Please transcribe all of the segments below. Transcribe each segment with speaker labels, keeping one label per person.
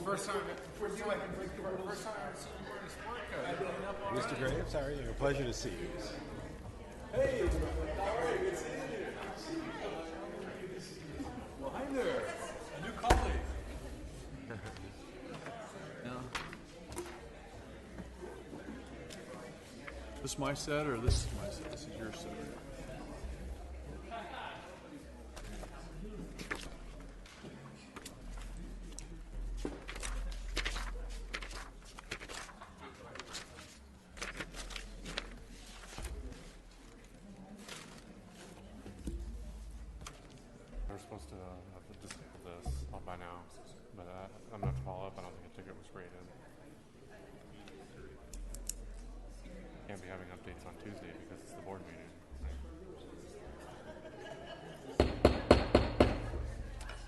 Speaker 1: First time I've seen you wearing a sport coat.
Speaker 2: Mr. Graves, how are you? A pleasure to see you.
Speaker 3: Hey, how are you? Good seeing you. Well, hi there. A new colleague. This is my set, or this is my set? This is your set.
Speaker 4: We're supposed to have this up by now, but I'm going to follow up. I don't think a ticket was sprayed in. Can't be having updates on Tuesday because it's the board meeting.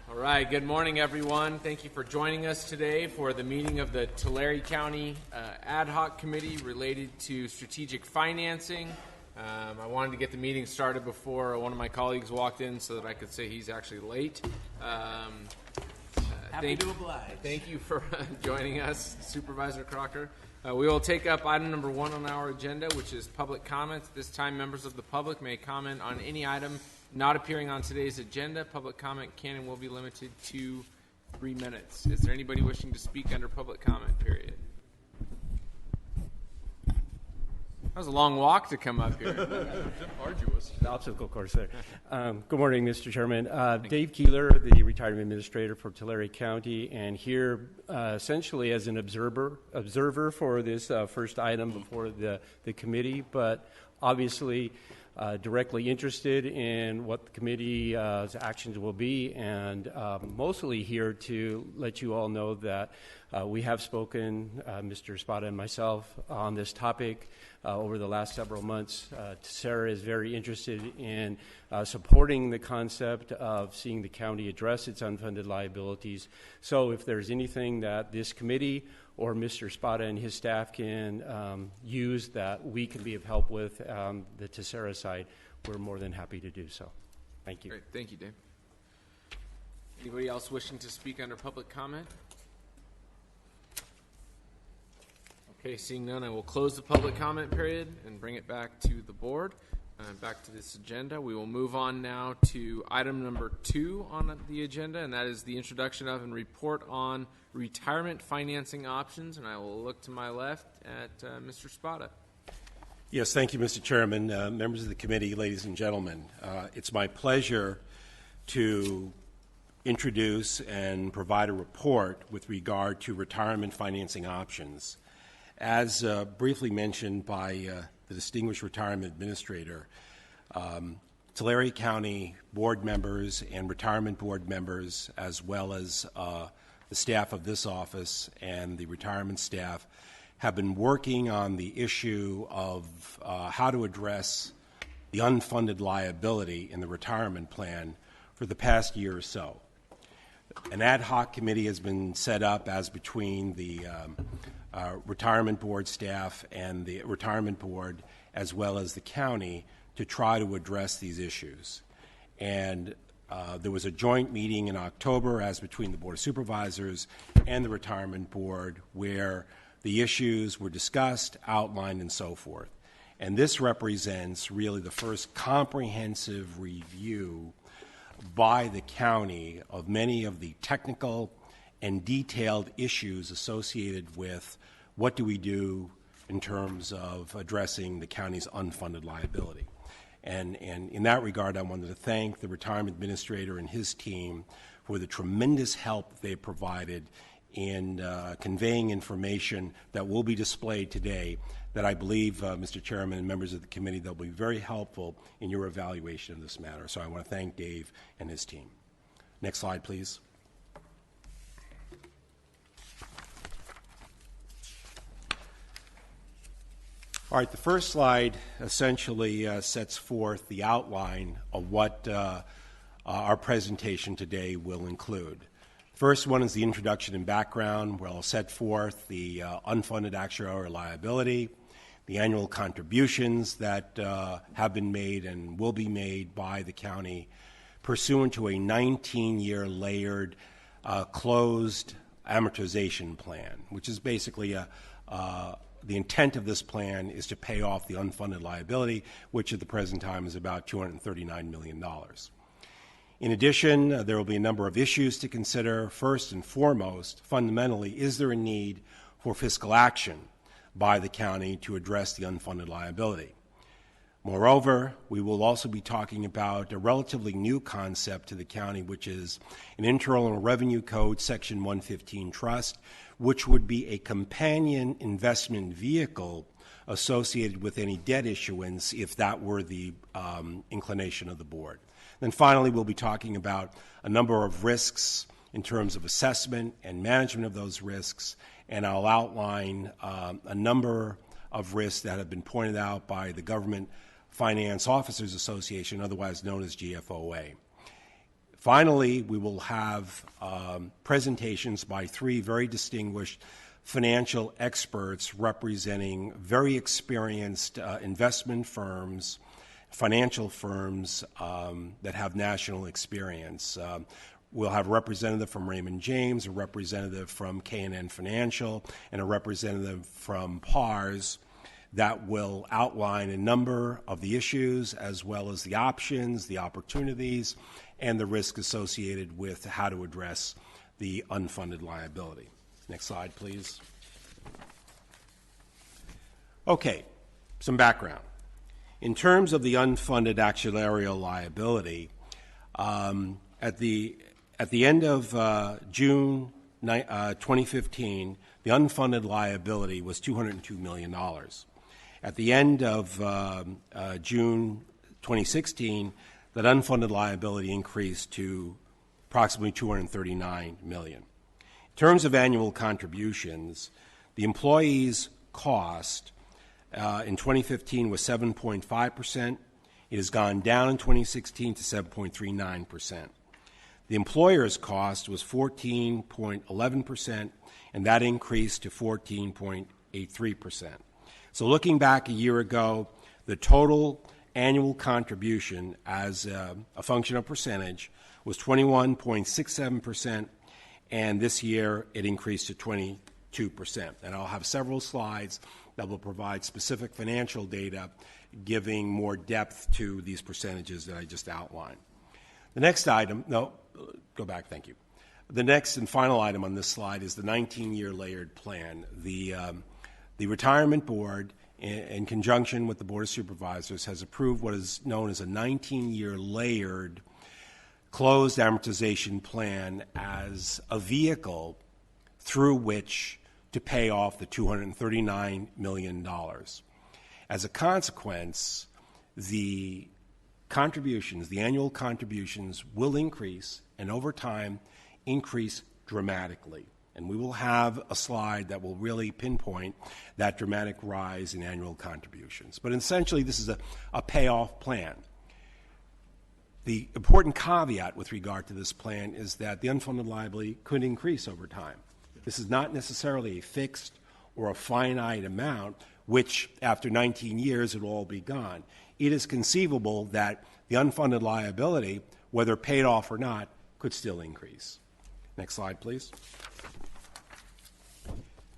Speaker 1: All right, good morning, everyone. Thank you for joining us today for the meeting of the Tulare County Ad Hoc Committee related to strategic financing. I wanted to get the meeting started before one of my colleagues walked in so that I could say he's actually late.
Speaker 5: Happy to oblige.
Speaker 1: Thank you for joining us, Supervisor Crocker. We will take up item number 1 on our agenda, which is public comments. At this time, members of the public may comment on any item not appearing on today's agenda. Public comment can and will be limited to 3 minutes. Is there anybody wishing to speak under public comment period? That was a long walk to come up here.
Speaker 3: Arduous.
Speaker 6: The obstacle course there. Good morning, Mr. Chairman. Dave Keeler, the retired administrator for Tulare County, and here essentially as an observer for this first item before the committee, but obviously directly interested in what the committee's actions will be, and mostly here to let you all know that we have spoken, Mr. Spada and myself, on this topic over the last several months. Sarah is very interested in supporting the concept of seeing the county address its unfunded liabilities. So if there's anything that this committee or Mr. Spada and his staff can use that we can be of help with the Tessera side, we're more than happy to do so. Thank you.
Speaker 1: Great. Thank you, Dave. Anybody else wishing to speak under public comment? Okay, seeing none, I will close the public comment period and bring it back to the board. Back to this agenda. We will move on now to item number 2 on the agenda, and that is the introduction of and report on retirement financing options. And I will look to my left at Mr. Spada.
Speaker 2: Yes, thank you, Mr. Chairman, members of the committee, ladies and gentlemen. It's my pleasure to introduce and provide a report with regard to retirement financing options. As briefly mentioned by the distinguished retirement administrator, Tulare County board members and retirement board members, as well as the staff of this office and the retirement staff, have been working on the issue of how to address the unfunded liability in the retirement plan for the past year or so. An ad hoc committee has been set up as between the retirement board staff and the retirement board, as well as the county, to try to address these issues. And there was a joint meeting in October as between the Board of Supervisors and the retirement board where the issues were discussed, outlined, and so forth. And this represents really the first comprehensive review by the county of many of the technical and detailed issues associated with what do we do in terms of addressing the county's unfunded liability. And in that regard, I wanted to thank the retirement administrator and his team for the tremendous help they provided in conveying information that will be displayed today that I believe, Mr. Chairman and members of the committee, that will be very helpful in your evaluation of this matter. So I want to thank Dave and his team. Next slide, please. All right, the first slide essentially sets forth the outline of what our presentation today will include. First one is the introduction and background, where I'll set forth the unfunded actuarial liability, the annual contributions that have been made and will be made by the county pursuant to a 19-year layered closed amortization plan, which is basically the intent of this plan is to pay off the unfunded liability, which at the present time is about $239 million. In addition, there will be a number of issues to consider. First and foremost, fundamentally, is there a need for fiscal action by the county to address the unfunded liability? Moreover, we will also be talking about a relatively new concept to the county, which is an Internal Revenue Code Section 115 trust, which would be a companion investment vehicle associated with any debt issuance if that were the inclination of the board. Then finally, we'll be talking about a number of risks in terms of assessment and management of those risks, and I'll outline a number of risks that have been pointed out by the Government Finance Officers Association, otherwise known as GFOA. Finally, we will have presentations by three very distinguished financial experts representing very experienced investment firms, financial firms that have national experience. We'll have a representative from Raymond James, a representative from K&N Financial, and a representative from PARS that will outline a number of the issues as well as the options, the opportunities, and the risk associated with how to address the unfunded liability. Next slide, please. Okay, some background. In terms of the unfunded actuarial liability, at the end of June 2015, the unfunded liability was $202 million. At the end of June 2016, that unfunded liability increased to approximately $239 million. In terms of annual contributions, the employees' cost in 2015 was 7.5%. It has gone down in 2016 to 7.39%. The employer's cost was 14.11%, and that increased to 14.83%. So looking back a year ago, the total annual contribution as a function of percentage was 21.67%, and this year it increased to 22%. And I'll have several slides that will provide specific financial data giving more depth to these percentages that I just outlined. The next item, no, go back, thank you. The next and final item on this slide is the 19-year layered plan. The Retirement Board, in conjunction with the Board of Supervisors, has approved what is known as a 19-year layered closed amortization plan as a vehicle through which to pay off the $239 million. As a consequence, the contributions, the annual contributions, will increase and over time increase dramatically. And we will have a slide that will really pinpoint that dramatic rise in annual contributions. But essentially, this is a payoff plan. The important caveat with regard to this plan is that the unfunded liability could increase over time. This is not necessarily a fixed or a finite amount, which after 19 years it will all be gone. It is conceivable that the unfunded liability, whether paid off or not, could still increase. Next slide, please.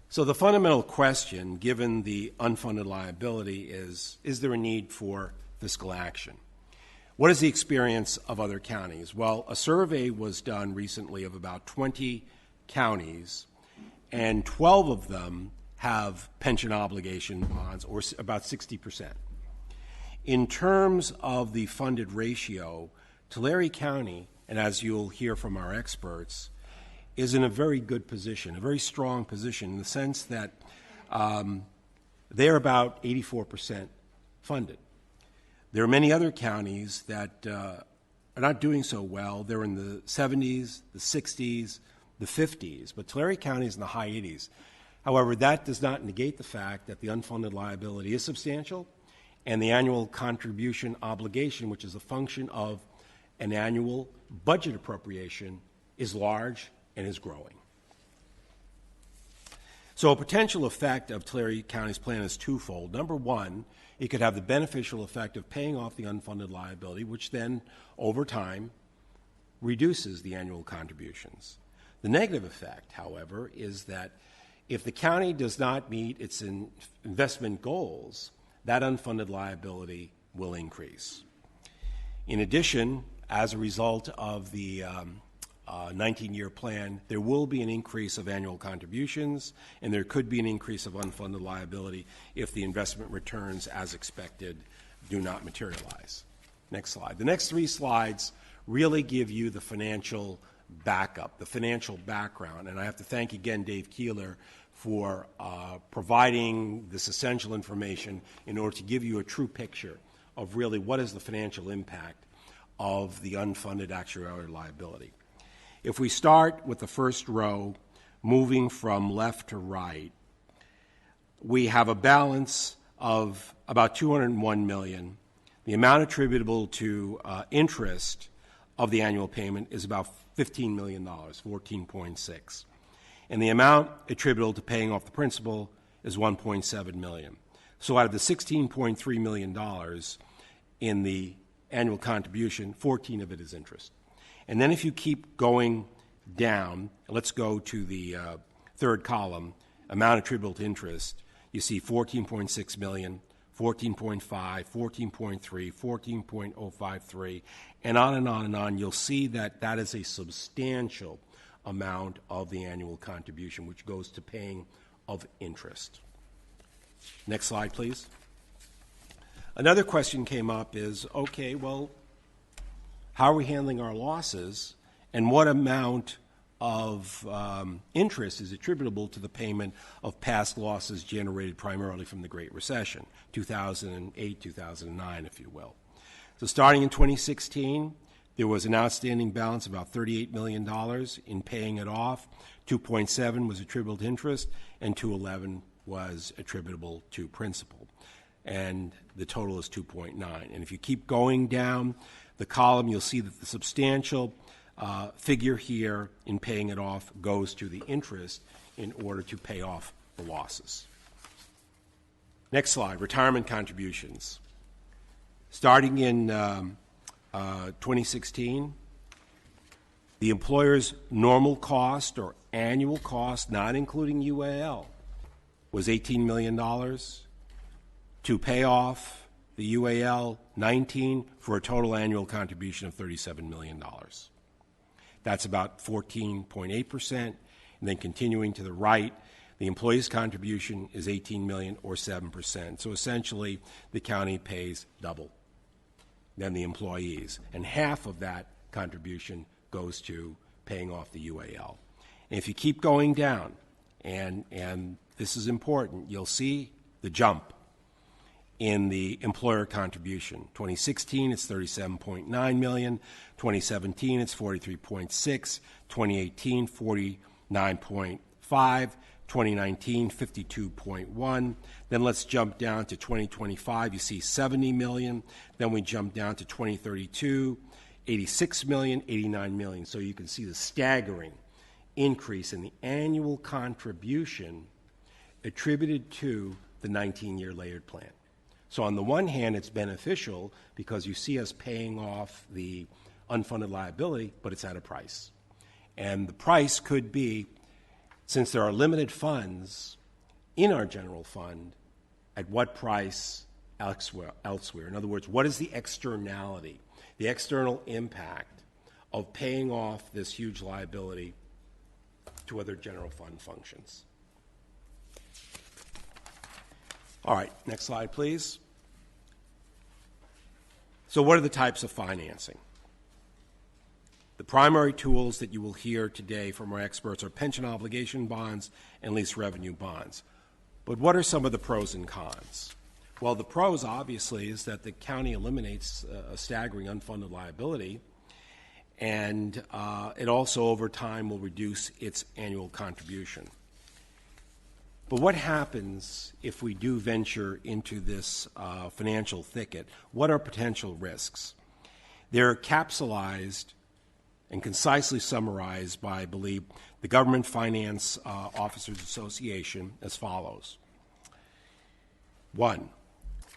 Speaker 2: So the fundamental question, given the unfunded liability, is there a need for fiscal action? What is the experience of other counties? Well, a survey was done recently of about 20 counties, and 12 of them have pension obligation bonds, or about 60%. In terms of the funded ratio, Tulare County, and as you'll hear from our experts, is in a very good position, a very strong position in the sense that they're about 84% funded. There are many other counties that are not doing so well. They're in the 70s, the 60s, the 50s, but Tulare County is in the high 80s. However, that does not negate the fact that the unfunded liability is substantial and the annual contribution obligation, which is a function of an annual budget appropriation, is large and is growing. So a potential effect of Tulare County's plan is twofold. Number one, it could have the beneficial effect of paying off the unfunded liability, which then, over time, reduces the annual contributions. The negative effect, however, is that if the county does not meet its investment goals, that unfunded liability will increase. In addition, as a result of the 19-year plan, there will be an increase of annual contributions, and there could be an increase of unfunded liability if the investment returns, as expected, do not materialize. Next slide. The next 3 slides really give you the financial backup, the financial background, and I have to thank again Dave Keeler for providing this essential information in order to give you a true picture of really what is the financial impact of the unfunded actuarial liability. If we start with the first row, moving from left to right, we have a balance of about $201 million. The amount attributable to interest of the annual payment is about $15 million, 14.6. And the amount attributable to paying off the principal is $1.7 million. So out of the $16.3 million in the annual contribution, 14 of it is interest. And then if you keep going down, let's go to the third column, amount attributable to interest, you see 14.6 million, 14.5, 14.3, 14.053, and on and on and on. You'll see that that is a substantial amount of the annual contribution, which goes to paying of interest. Next slide, please. Another question came up is, okay, well, how are we handling our losses, and what amount of interest is attributable to the payment of past losses generated primarily from the Great Recession, 2008, 2009, if you will. So starting in 2016, there was an outstanding balance of about $38 million in paying it off. 2.7 was attributable to interest, and 211 was attributable to principal. And the total is 2.9. And if you keep going down the column, you'll see that the substantial figure here in paying it off goes to the interest in order to pay off the losses. Next slide, retirement contributions. Starting in 2016, the employer's normal cost or annual cost, not including UAL, was $18 million. To pay off the UAL, 19, for a total annual contribution of $37 million. That's about 14.8%. And then continuing to the right, the employee's contribution is $18 million or 7%. So essentially, the county pays double than the employees. And half of that contribution goes to paying off the UAL. And if you keep going down, and this is important, you'll see the jump in the employer contribution. 2016, it's $37.9 million. 2017, it's $43.6. 2018, $49.5. 2019, $52.1. Then let's jump down to 2025. You see $70 million. Then we jump down to 2032, $86 million, $89 million. So you can see the staggering increase in the annual contribution attributed to the 19-year layered plan. So on the one hand, it's beneficial because you see us paying off the unfunded liability, but it's at a price. And the price could be, since there are limited funds in our general fund, at what price elsewhere? In other words, what is the externality, the external impact of paying off this huge liability to other general fund functions? All right, next slide, please. So what are the types of financing? The primary tools that you will hear today from our experts are pension obligation bonds and lease revenue bonds. But what are some of the pros and cons? Well, the pros, obviously, is that the county eliminates a staggering unfunded liability, and it also, over time, will reduce its annual contribution. But what happens if we do venture into this financial thicket? What are potential risks? They're capsulized and concisely summarized by, I believe, the Government Finance Officers Association as follows. 1,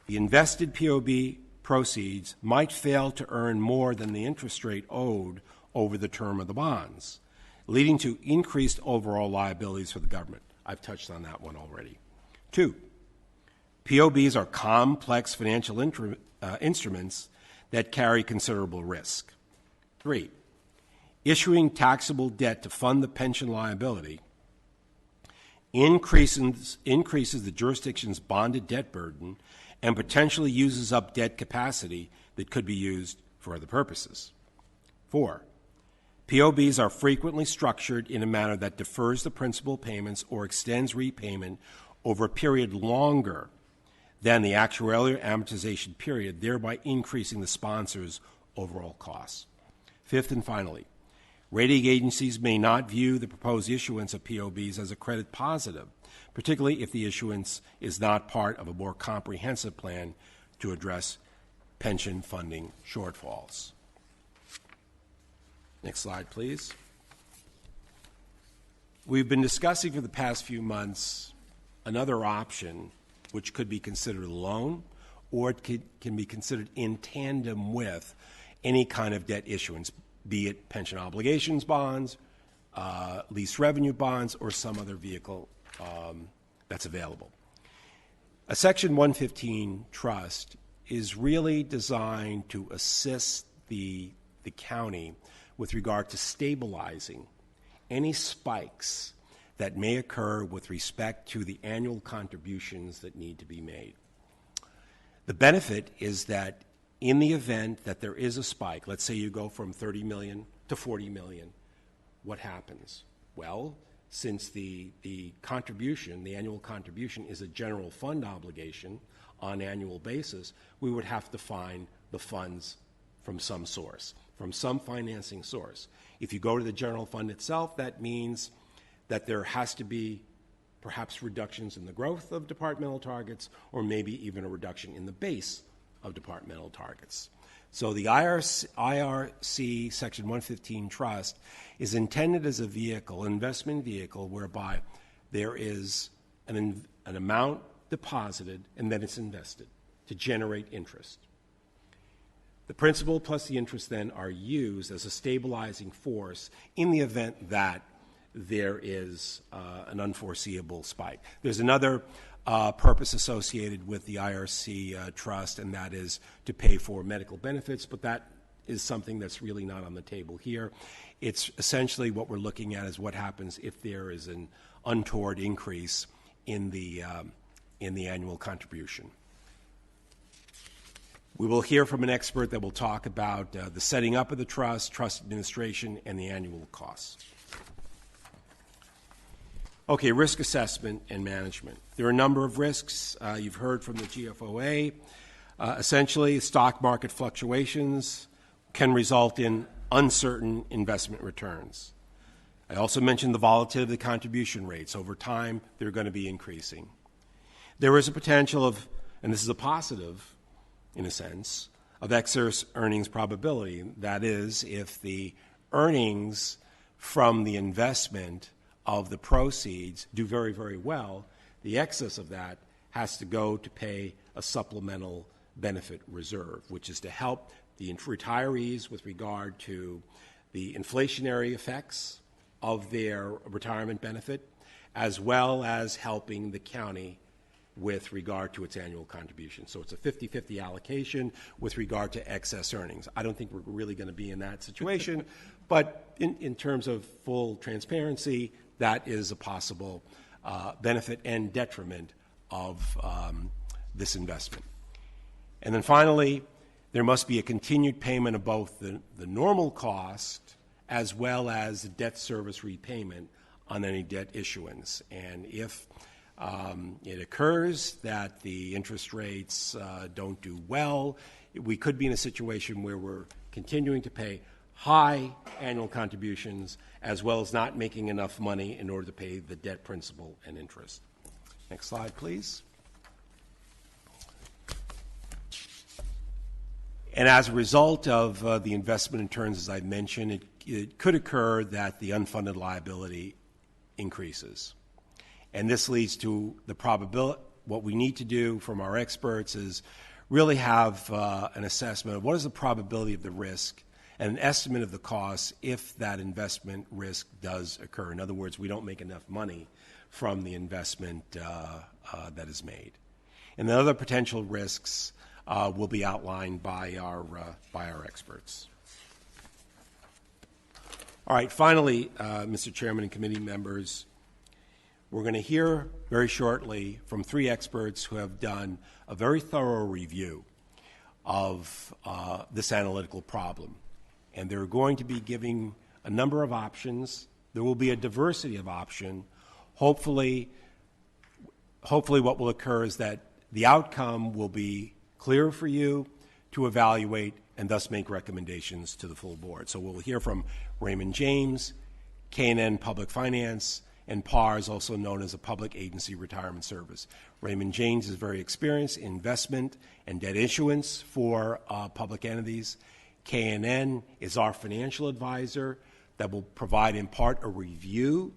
Speaker 2: the invested POB proceeds might fail to earn more than the interest rate owed over the term of the bonds. leading to increased overall liabilities for the government. I've touched on that one already. 2, POBs are complex financial instruments that carry considerable risk. 3, issuing taxable debt to fund the pension liability increases the jurisdiction's bonded debt burden and potentially uses up debt capacity that could be used for other purposes. 4, POBs are frequently structured in a manner that defers the principal payments or extends repayment over a period longer than the actuarial amortization period, thereby increasing the sponsor's overall costs. 5th and finally, rating agencies may not view the proposed issuance of POBs as a credit positive, particularly if the issuance is not part of a more comprehensive plan to address pension funding shortfalls. Next slide, please. We've been discussing for the past few months another option which could be considered a loan, or it can be considered in tandem with any kind of debt issuance, be it pension obligations bonds, lease revenue bonds, or some other vehicle that's available. A Section 115 trust is really designed to assist the county with regard to stabilizing any spikes that may occur with respect to the annual contributions that need to be made. The benefit is that in the event that there is a spike, let's say you go from 30 million to 40 million, what happens? Well, since the contribution, the annual contribution, is a general fund obligation on an annual basis, we would have to find the funds from some source, from some financing source. If you go to the general fund itself, that means that there has to be perhaps reductions in the growth of departmental targets, or maybe even a reduction in the base of departmental targets. So the IRC Section 115 trust is intended as a vehicle, an investment vehicle, whereby there is an amount deposited and then it's invested to generate interest. The principal plus the interest then are used as a stabilizing force in the event that there is an unforeseeable spike. There's another purpose associated with the IRC trust, and that is to pay for medical benefits, but that is something that's really not on the table here. It's essentially what we're looking at is what happens if there is an untoward increase in the annual contribution. We will hear from an expert that will talk about the setting up of the trust administration, and the annual costs. Okay, risk assessment and management. There are a number of risks. You've heard from the GFOA. Essentially, stock market fluctuations can result in uncertain investment returns. I also mentioned the volatility of the contribution rates. Over time, they're going to be increasing. There is a potential of, and this is a positive in a sense, of excess earnings probability. That is, if the earnings from the investment of the proceeds do very, very well, the excess of that has to go to pay a supplemental benefit reserve, which is to help the retirees with regard to the inflationary effects of their retirement benefit, as well as helping the county with regard to its annual contribution. So it's a 50-50 allocation with regard to excess earnings. I don't think we're really going to be in that situation, but in terms of full transparency, that is a possible benefit and detriment of this investment. And then finally, there must be a continued payment of both the normal cost as well as the debt service repayment on any debt issuance. And if it occurs that the interest rates don't do well, we could be in a situation where we're continuing to pay high annual contributions as well as not making enough money in order to pay the debt principal and interest. Next slide, please. And as a result of the investment returns, as I mentioned, it could occur that the unfunded liability increases. And this leads to the probability. What we need to do from our experts is really have an assessment of what is the probability of the risk and an estimate of the costs if that investment risk does occur. In other words, we don't make enough money from the investment that is made. And the other potential risks will be outlined by our experts. All right, finally, Mr. Chairman and committee members, we're going to hear very shortly from 3 experts who have done a very thorough review of this analytical problem. And they're going to be giving a number of options. There will be a diversity of options. Hopefully what will occur is that the outcome will be clear for you to evaluate and thus make recommendations to the full board. So we'll hear from Raymond James, K&N Public Finance, and PARS, also known as a Public Agency Retirement Service. Raymond James is very experienced in investment and debt issuance for public entities. K&N is our financial advisor that will provide in part a review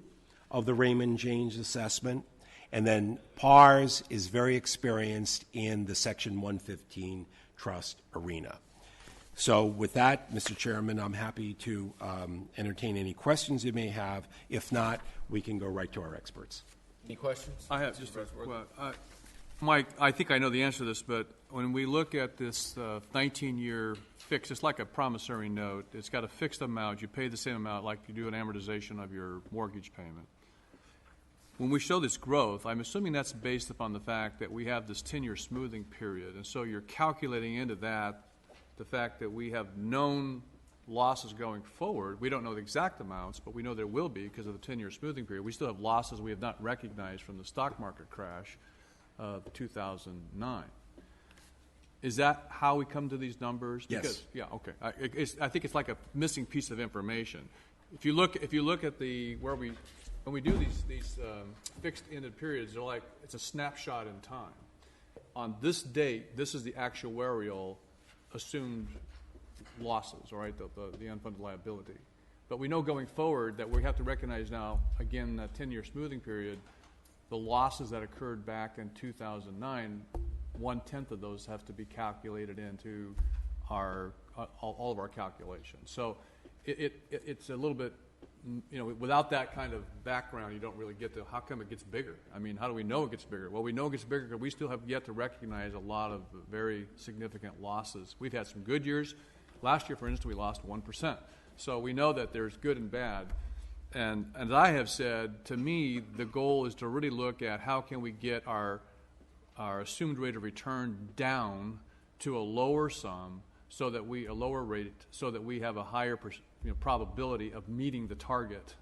Speaker 2: of the Raymond James assessment. And then PARS is very experienced in the Section 115 trust arena. So with that, Mr. Chairman, I'm happy to entertain any questions you may have. If not, we can go right to our experts.
Speaker 1: Any questions?
Speaker 3: I have just Mike, I think I know the answer to this, but when we look at this 19-year fix, it's like a promissory note. It's got a fixed amount. You pay the same amount like you do an amortization of your mortgage payment. When we show this growth, I'm assuming that's based upon the fact that we have this 10-year smoothing period, and so you're calculating into that the fact that we have known losses going forward. We don't know the exact amounts, but we know there will be because of the 10-year smoothing period. We still have losses we have not recognized from the stock market crash of 2009. Is that how we come to these numbers?
Speaker 2: Yes.
Speaker 3: Because, yeah, okay. I think it's like a missing piece of information. If you look at when we do these fixed-ended periods, they're like it's a snapshot in time. On this date, this is the actuarial assumed losses, all right, the unfunded liability. But we know going forward that we have to recognize now, again, that 10-year smoothing period, the losses that occurred back in 2009, 1/10 of those have to be calculated into our all of our calculations. So it's a little bit, without that kind of background, you don't really get to how come it gets bigger. I mean, how do we know it gets bigger? Well, we know it gets bigger because we still have yet to recognize a lot of very significant losses. We've had some good years. Last year, for instance, we lost 1%. So we know that there's good and bad. And as I have said, to me, the goal is to really look at how can we get our assumed rate of return down to a lower sum, a lower rate, so that we have a higher probability of meeting the target,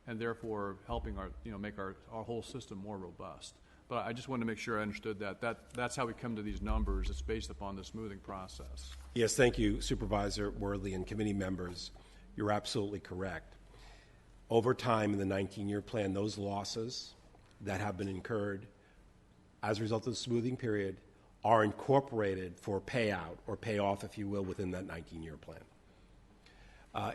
Speaker 3: and therefore helping make our whole system more robust. But I just wanted to make sure I understood that's how we come to these numbers. It's based upon the smoothing process.
Speaker 2: Yes, thank you, Supervisor Worley and committee members. You're absolutely correct. Over time in the 19-year plan, those losses that have been incurred as a result of the smoothing period are incorporated for payout or payoff, if you will, within that 19-year plan.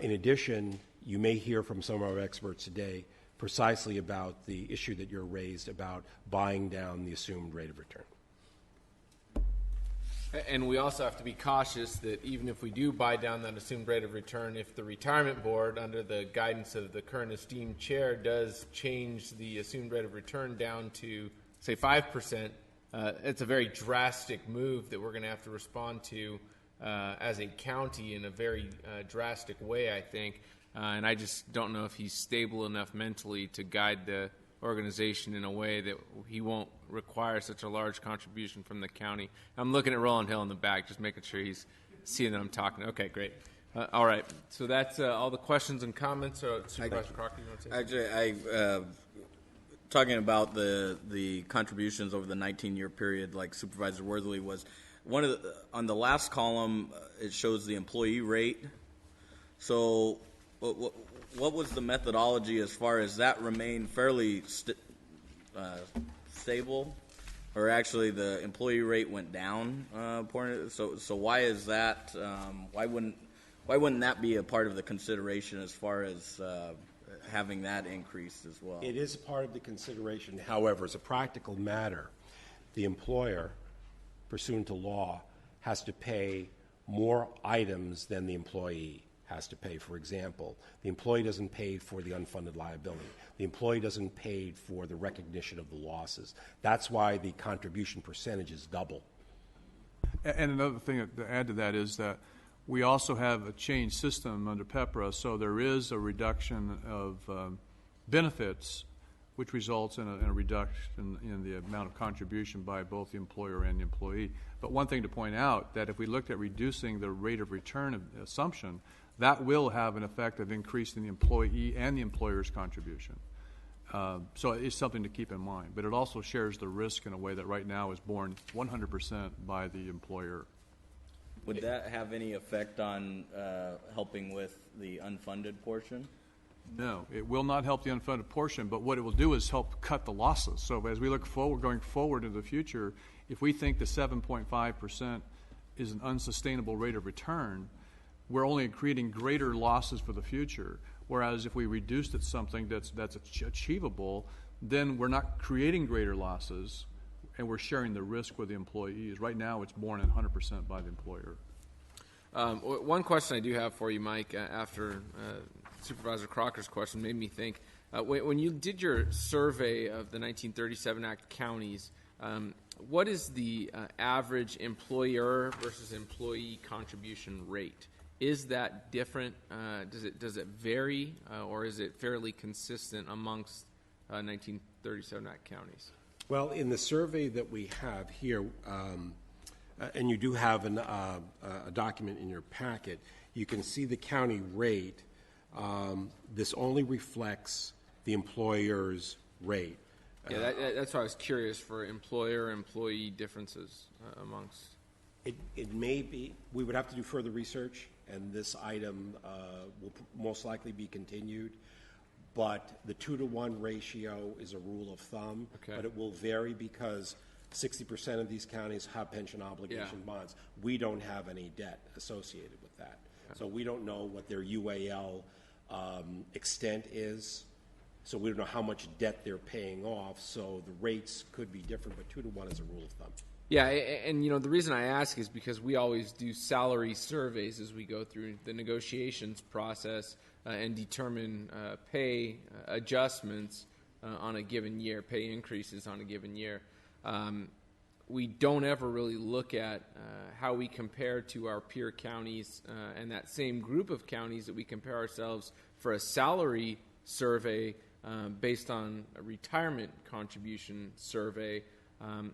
Speaker 2: In addition, you may hear from some of our experts today precisely about the issue that you're raised about buying down the assumed rate of return.
Speaker 1: And we also have to be cautious that even if we do buy down that assumed rate of return, if the retirement board, under the guidance of the current esteemed chair, does change the assumed rate of return down to, say, 5%, it's a very drastic move that we're going to have to respond to as a county in a very drastic way, I think. And I just don't know if he's stable enough mentally to guide the organization in a way that he won't require such a large contribution from the county. I'm looking at Roland Hill in the back, just making sure he's seeing that I'm talking. Okay, great. All right. So that's all the questions and comments. Supervisor Crocker, you want to say something?
Speaker 5: Actually, talking about the contributions over the 19-year period, like Supervisor Worthley was, on the last column, it shows the employee rate. So what was the methodology as far as that remained fairly stable, or actually the employee rate went down? So why is that? Why wouldn't that be a part of the consideration as far as having that increased as well?
Speaker 2: It is part of the consideration. However, as a practical matter, the employer, pursuant to law, has to pay more items than the employee has to pay. For example, the employee doesn't pay for the unfunded liability. The employee doesn't pay for the recognition of the losses. That's why the contribution percentage is double.
Speaker 3: And another thing to add to that is that we also have a change system under PEPRA, so there is a reduction of benefits, which results in a reduction in the amount of contribution by both the employer and the employee. But one thing to point out, that if we looked at reducing the rate of return assumption, that will have an effect of increasing the employee and the employer's contribution. So it's something to keep in mind. But it also shares the risk in a way that right now is borne 100% by the employer.
Speaker 5: Would that have any effect on helping with the unfunded portion?
Speaker 3: No, it will not help the unfunded portion, but what it will do is help cut the losses. So as we look forward, going forward into the future, if we think the 7.5% is an unsustainable rate of return, we're only creating greater losses for the future. Whereas if we reduced it something that's achievable, then we're not creating greater losses, and we're sharing the risk with the employees. Right now, it's borne 100% by the employer.
Speaker 1: One question I do have for you, Mike, after Supervisor Crocker's question made me think. When you did your survey of the 1937 Act counties, what is the average employer versus employee contribution rate? Is that different? Does it vary, or is it fairly consistent amongst 1937 Act counties?
Speaker 2: Well, in the survey that we have here, and you do have a document in your packet, you can see the county rate. This only reflects the employer's rate.
Speaker 1: Yeah, that's why I was curious for employer-employee differences amongst.
Speaker 2: It may be. We would have to do further research, and this item will most likely be continued. But the 2-to-1 ratio is a rule of thumb.
Speaker 1: Okay.
Speaker 2: But it will vary because 60% of these counties have pension obligation bonds. We don't have any debt associated with that. Okay. So we don't know what their UAL extent is. So we don't know how much debt they're paying off. So the rates could be different, but 2-to-1 is a rule of thumb.
Speaker 1: Yeah, and the reason I ask is because we always do salary surveys as we go through the negotiations process and determine pay adjustments on a given year, pay increases on a given year. We don't ever really look at how we compare to our peer counties and that same group of counties that we compare ourselves for a salary survey based on a retirement contribution survey.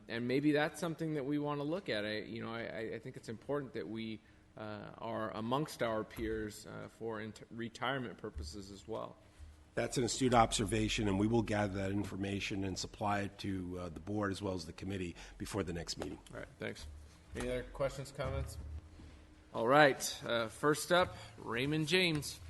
Speaker 1: And maybe that's something that we want to look at. I think it's important that we are amongst our peers for retirement purposes as well.
Speaker 2: That's an astute observation, and we will gather that information and supply it to the board as well as the committee before the next meeting.
Speaker 1: All right, thanks. Any other questions, comments? All right, first up, Raymond James.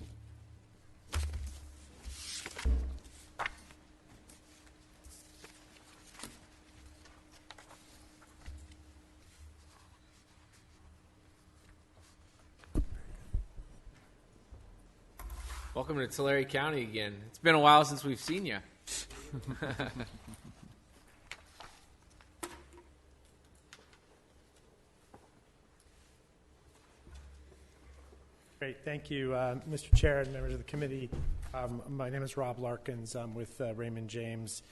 Speaker 1: Welcome to Tulare County again. It's been a while since we've seen you.
Speaker 7: Great, thank you, Mr. Chair and members of the committee. My name is Rob Larkins. I'm with Raymond James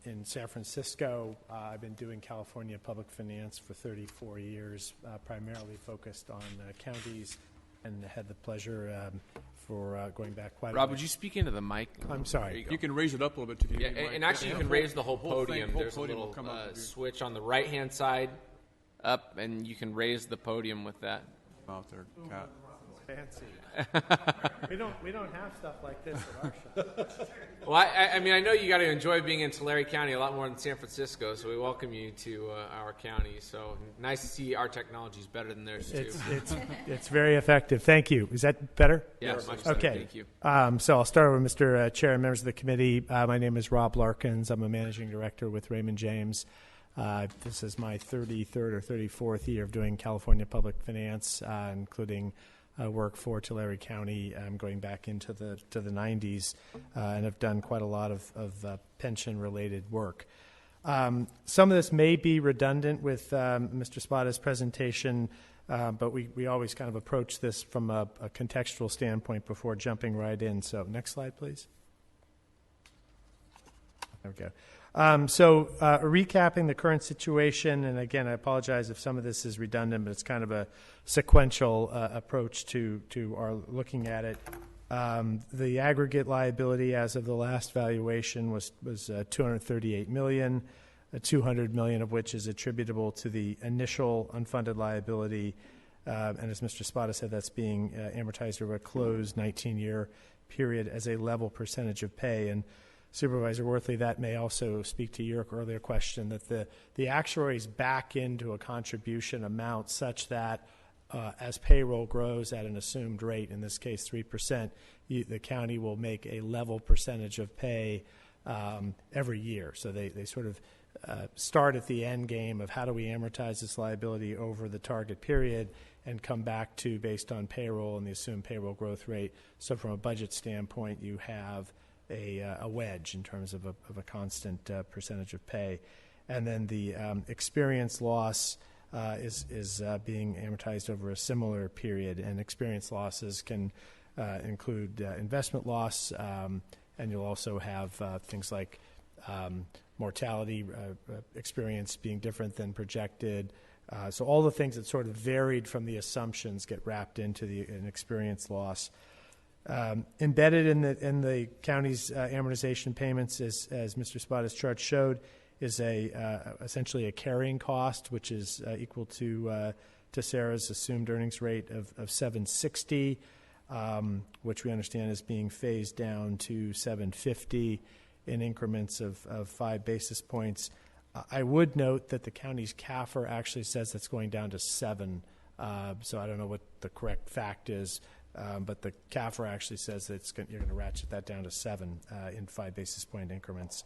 Speaker 7: in San Francisco. I've been doing California public finance for 34 years, primarily focused on counties, and had the pleasure for going back quite a
Speaker 1: Rob,
Speaker 7: bit.
Speaker 1: would you speak into the mic?
Speaker 7: I'm sorry.
Speaker 1: There you go.
Speaker 3: You can raise it up a little bit.
Speaker 1: Yeah, and actually you can raise the whole
Speaker 3: Whole
Speaker 1: podium.
Speaker 3: thing, whole
Speaker 1: There's a
Speaker 3: podium will
Speaker 1: little
Speaker 3: come up with you.
Speaker 1: switch on the right-hand side up, and you can raise the podium with that.
Speaker 3: Out there, Cat.
Speaker 7: Fancy. we don't have stuff like this at our shop.
Speaker 1: Well, I mean, I know you got to enjoy being in Tulare County a lot more than San Francisco, so we welcome you to our county. So nice to see our technology is better than theirs, too.
Speaker 7: It's very effective. Thank you. Is that better?
Speaker 1: Yeah, much better.
Speaker 7: Okay.
Speaker 1: Thank you.
Speaker 7: So I'll start with Mr. Chair and members of the committee. My name is Rob Larkins. I'm a managing director with Raymond James. This is my 33rd or 34th year of doing California public finance, including work for Tulare County, going back into the 90s, and have done quite a lot of pension-related work. Some of this may be redundant with Mr. Spada's presentation, But we always kind of approach this from a contextual standpoint before jumping right in. So next slide, please. There we go. Recapping the current situation, and again, I apologize if some of this is redundant, but it's kind of a sequential approach to our looking at it. The aggregate liability as of the last valuation was $238 million, $200 million of which is attributable to the initial unfunded liability, and as Mr. Spada said, that's being amortized over a closed 19-year period as a level percentage of pay. And Supervisor Worthley, that may also speak to your earlier question, that the actuaries back into a contribution amount such that as payroll grows at an assumed rate, in this case 3%, the county will make a level percentage of pay every year. So they sort of start at the end game of how do we amortize this liability over the target period and come back to based on payroll and the assumed payroll growth rate. So from a budget standpoint, you have a wedge in terms of a constant percentage of pay. And then the experience loss is being amortized over a similar period, and experience losses can include investment loss, and you'll also have things like mortality experience being different than projected. So all the things that sort of varied from the assumptions get wrapped into an experience loss. Embedded in the county's amortization payments, as Mr. Spada's chart showed, is essentially a carrying cost, which is equal to Sarah's assumed earnings rate of 760, which we understand is being phased down to 750 in increments of 5 basis points. I would note that the county's CAFR actually says that's going down to 7, so I don't know what the correct fact is. But the CAFR actually says that you're going to ratchet that down to 7 in 5 basis point increments.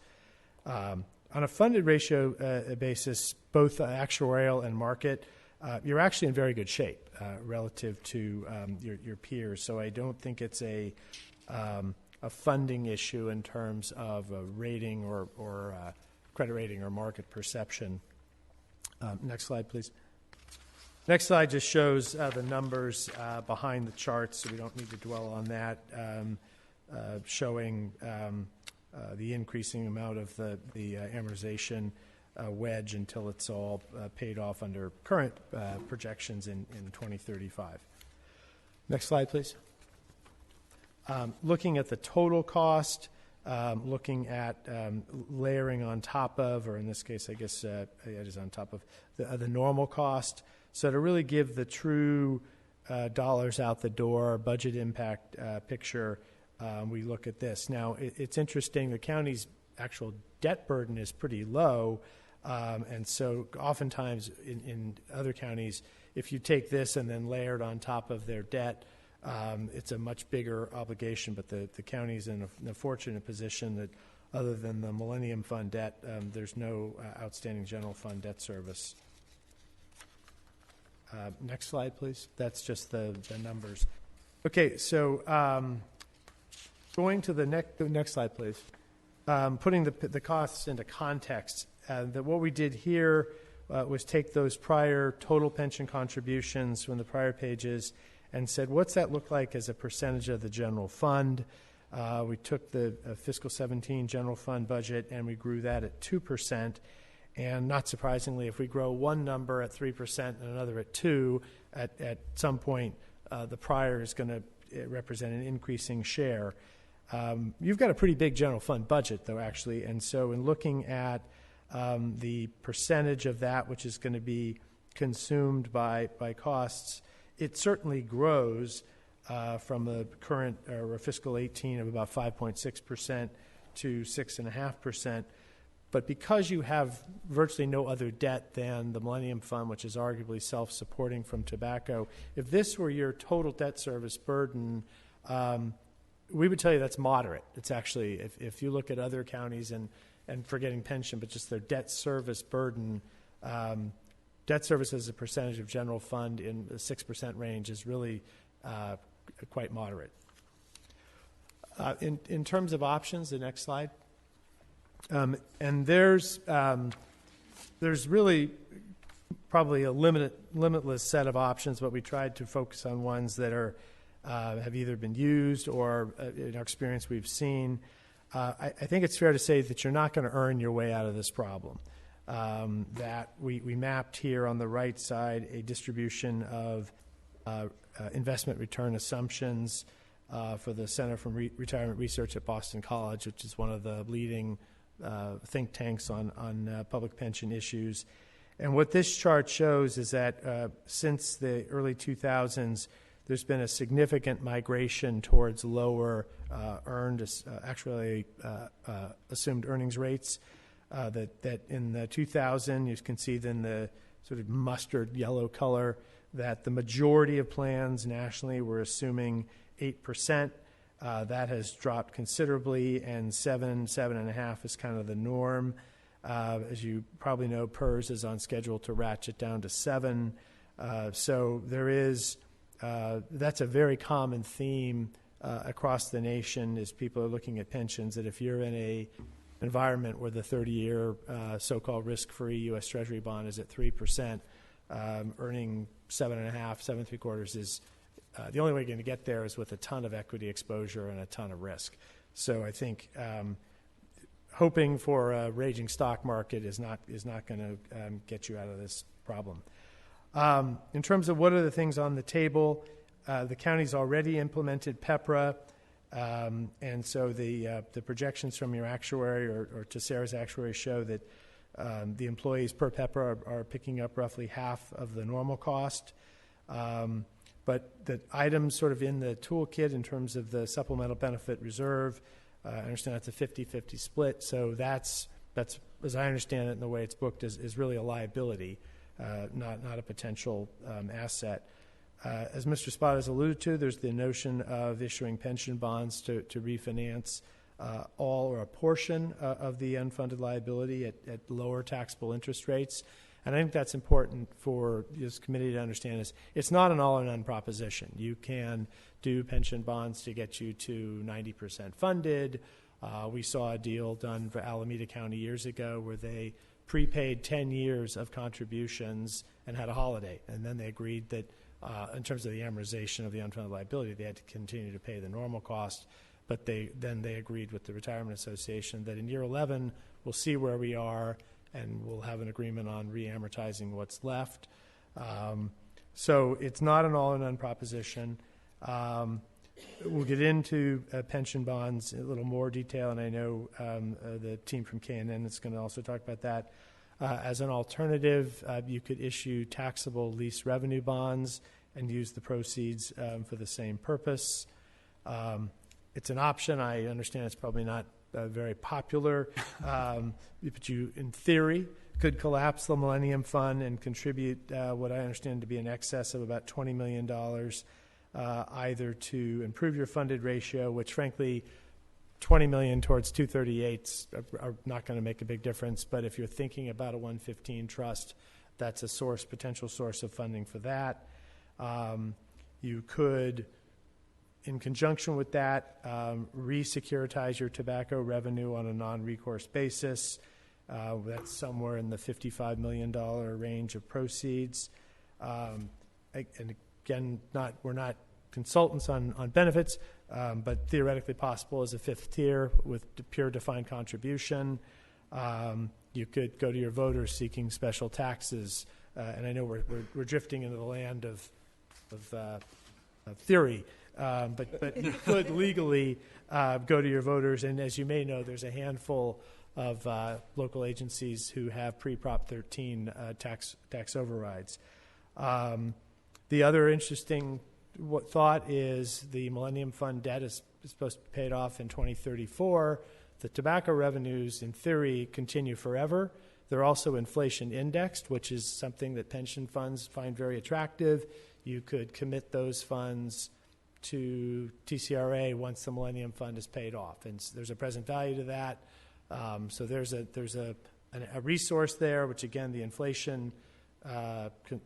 Speaker 7: On a funded ratio basis, both actuarial and market, you're actually in very good shape relative to your peers. So I don't think it's a funding issue in terms of a rating or credit rating or market perception. Next slide, please. Next slide just shows the numbers behind the charts, so we don't need to dwell on that, showing the increasing amount of the amortization wedge until it's all paid off under current projections in 2035. Next slide, please. Looking at the total cost, looking at layering on top of, or in this case, I guess it is on top of the normal cost. So to really give the true dollars out the door budget impact picture, we look at this. Now, it's interesting. The county's actual debt burden is pretty low, and so oftentimes in other counties, if you take this and then layer it on top of their debt, it's a much bigger obligation. But the county's in a fortunate position that other than the Millennium Fund debt, there's no outstanding general fund debt service. Next slide, please. That's just the numbers. Okay, so going to the next slide, please. Putting the costs into context, what we did here was take those prior total pension contributions from the prior pages and said, what's that look like as a percentage of the general fund? We took the fiscal 17 general fund budget and we grew that at 2%. And not surprisingly, if we grow one number at 3% and another at 2%, at some point the prior is going to represent an increasing share. You've got a pretty big general fund budget, though, actually. And so in looking at the percentage of that which is going to be consumed by costs, it certainly grows from the current fiscal 18 of about 5.6% to 6.5%. But because you have virtually no other debt than the Millennium Fund, which is arguably self-supporting from tobacco, if this were your total debt service burden, we would tell you that's moderate. It's actually, if you look at other counties and forgetting pension, but just their debt service burden, debt service as a percentage of general fund in the 6% range is really quite moderate. In terms of options, the next slide. And there's really probably a limitless set of options, but we tried to focus on ones that are have either been used or, in our experience, we've seen. I think it's fair to say that you're not going to earn your way out of this problem. That we mapped here on the right side a distribution of investment return assumptions for the Center for Retirement Research at Boston College, which is one of the leading think tanks on public pension issues. And what this chart shows is that since the early 2000s, there's been a significant migration towards lower earned, actually assumed earnings rates. That in the 2000, you can see then the sort of mustard yellow color, that the majority of plans nationally were assuming 8%. That has dropped considerably, and 7.5 is kind of the norm. As you probably know, PERS is on schedule to ratchet down to 7. So there is, that's a very common theme across the nation as people are looking at pensions, that if you're in a environment where the 30-year so-called risk-free U.S. Treasury bond is at 3%, earning 7.5, 7.75 is the only way you're going to get there is with a ton of equity exposure and a ton of risk. So I think hoping for a raging stock market is not going to get you out of this problem. In terms of what are the things on the table, the county's already implemented PEPRA, and so the projections from your actuary or Tessera's actuary show that the employees per PEPRA are picking up roughly half of the normal cost. But the items sort of in the toolkit in terms of the supplemental benefit reserve, I understand that's a 50-50 split. So that's as I understand it, and the way it's booked is really a liability, not a potential asset. As Mr. Spott has alluded to, there's the notion of issuing pension bonds to refinance all or a portion of the unfunded liability at lower taxable interest rates. And I think that's important for this committee to understand is it's not an all or none proposition. You can do pension bonds to get you to 90% funded. We saw a deal done for Alameda County years ago where they prepaid 10 years of contributions and had a holiday. And then they agreed that in terms of the amortization of the unfunded liability, they had to continue to pay the normal cost. But they agreed with the Retirement Association that in year 11, we'll see where we are, and we'll have an agreement on re-amortizing what's left. So it's not an all or none proposition. We'll get into pension bonds in a little more detail, and I know the team from KNN is going to also talk about that. As an alternative, you could issue taxable lease revenue bonds and use the proceeds for the same purpose. It's an option. I understand it's probably not very popular, but you, in theory, could collapse the Millennium Fund and contribute what I understand to be in excess of about $20 million, either to improve your funded ratio, which frankly, $20 million towards 238s are not going to make a big difference. But if you're thinking about a 115 trust, that's a potential source of funding for that. You could, in conjunction with that, re-securitize your tobacco revenue on a non-recourse basis. That's somewhere in the $55 million range of proceeds. And again, we're not consultants on benefits, but theoretically possible as a fifth tier with pure defined contribution. You could go to your voters seeking special taxes, and I know we're drifting into the land of theory. But you could legally go to your voters, and as you may know, there's a handful of local agencies who have pre-Prop 13 tax overrides. The other interesting thought is the Millennium Fund debt is supposed to be paid off in 2034. The tobacco revenues, in theory, continue forever. They're also inflation indexed, which is something that pension funds find very attractive. You could commit those funds to TCRA once the Millennium Fund is paid off, and there's a present value to that. So there's a resource there, which again the inflation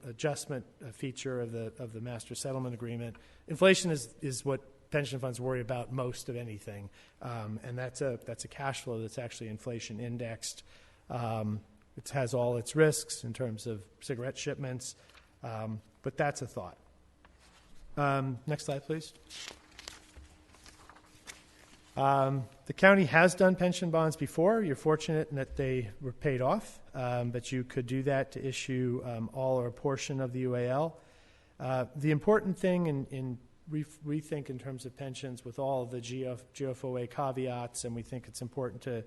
Speaker 7: adjustment feature of the master settlement agreement. Inflation is what pension funds worry about most of anything, and that's a cash flow that's actually inflation indexed. It has all its risks in terms of cigarette shipments, but that's a thought. Next slide, please. The county has done pension bonds before. You're fortunate in that they were paid off, but you could do that to issue all or a portion of the UAL. The important thing in we think in terms of pensions with all of the GFOA caveats, and we think it's important to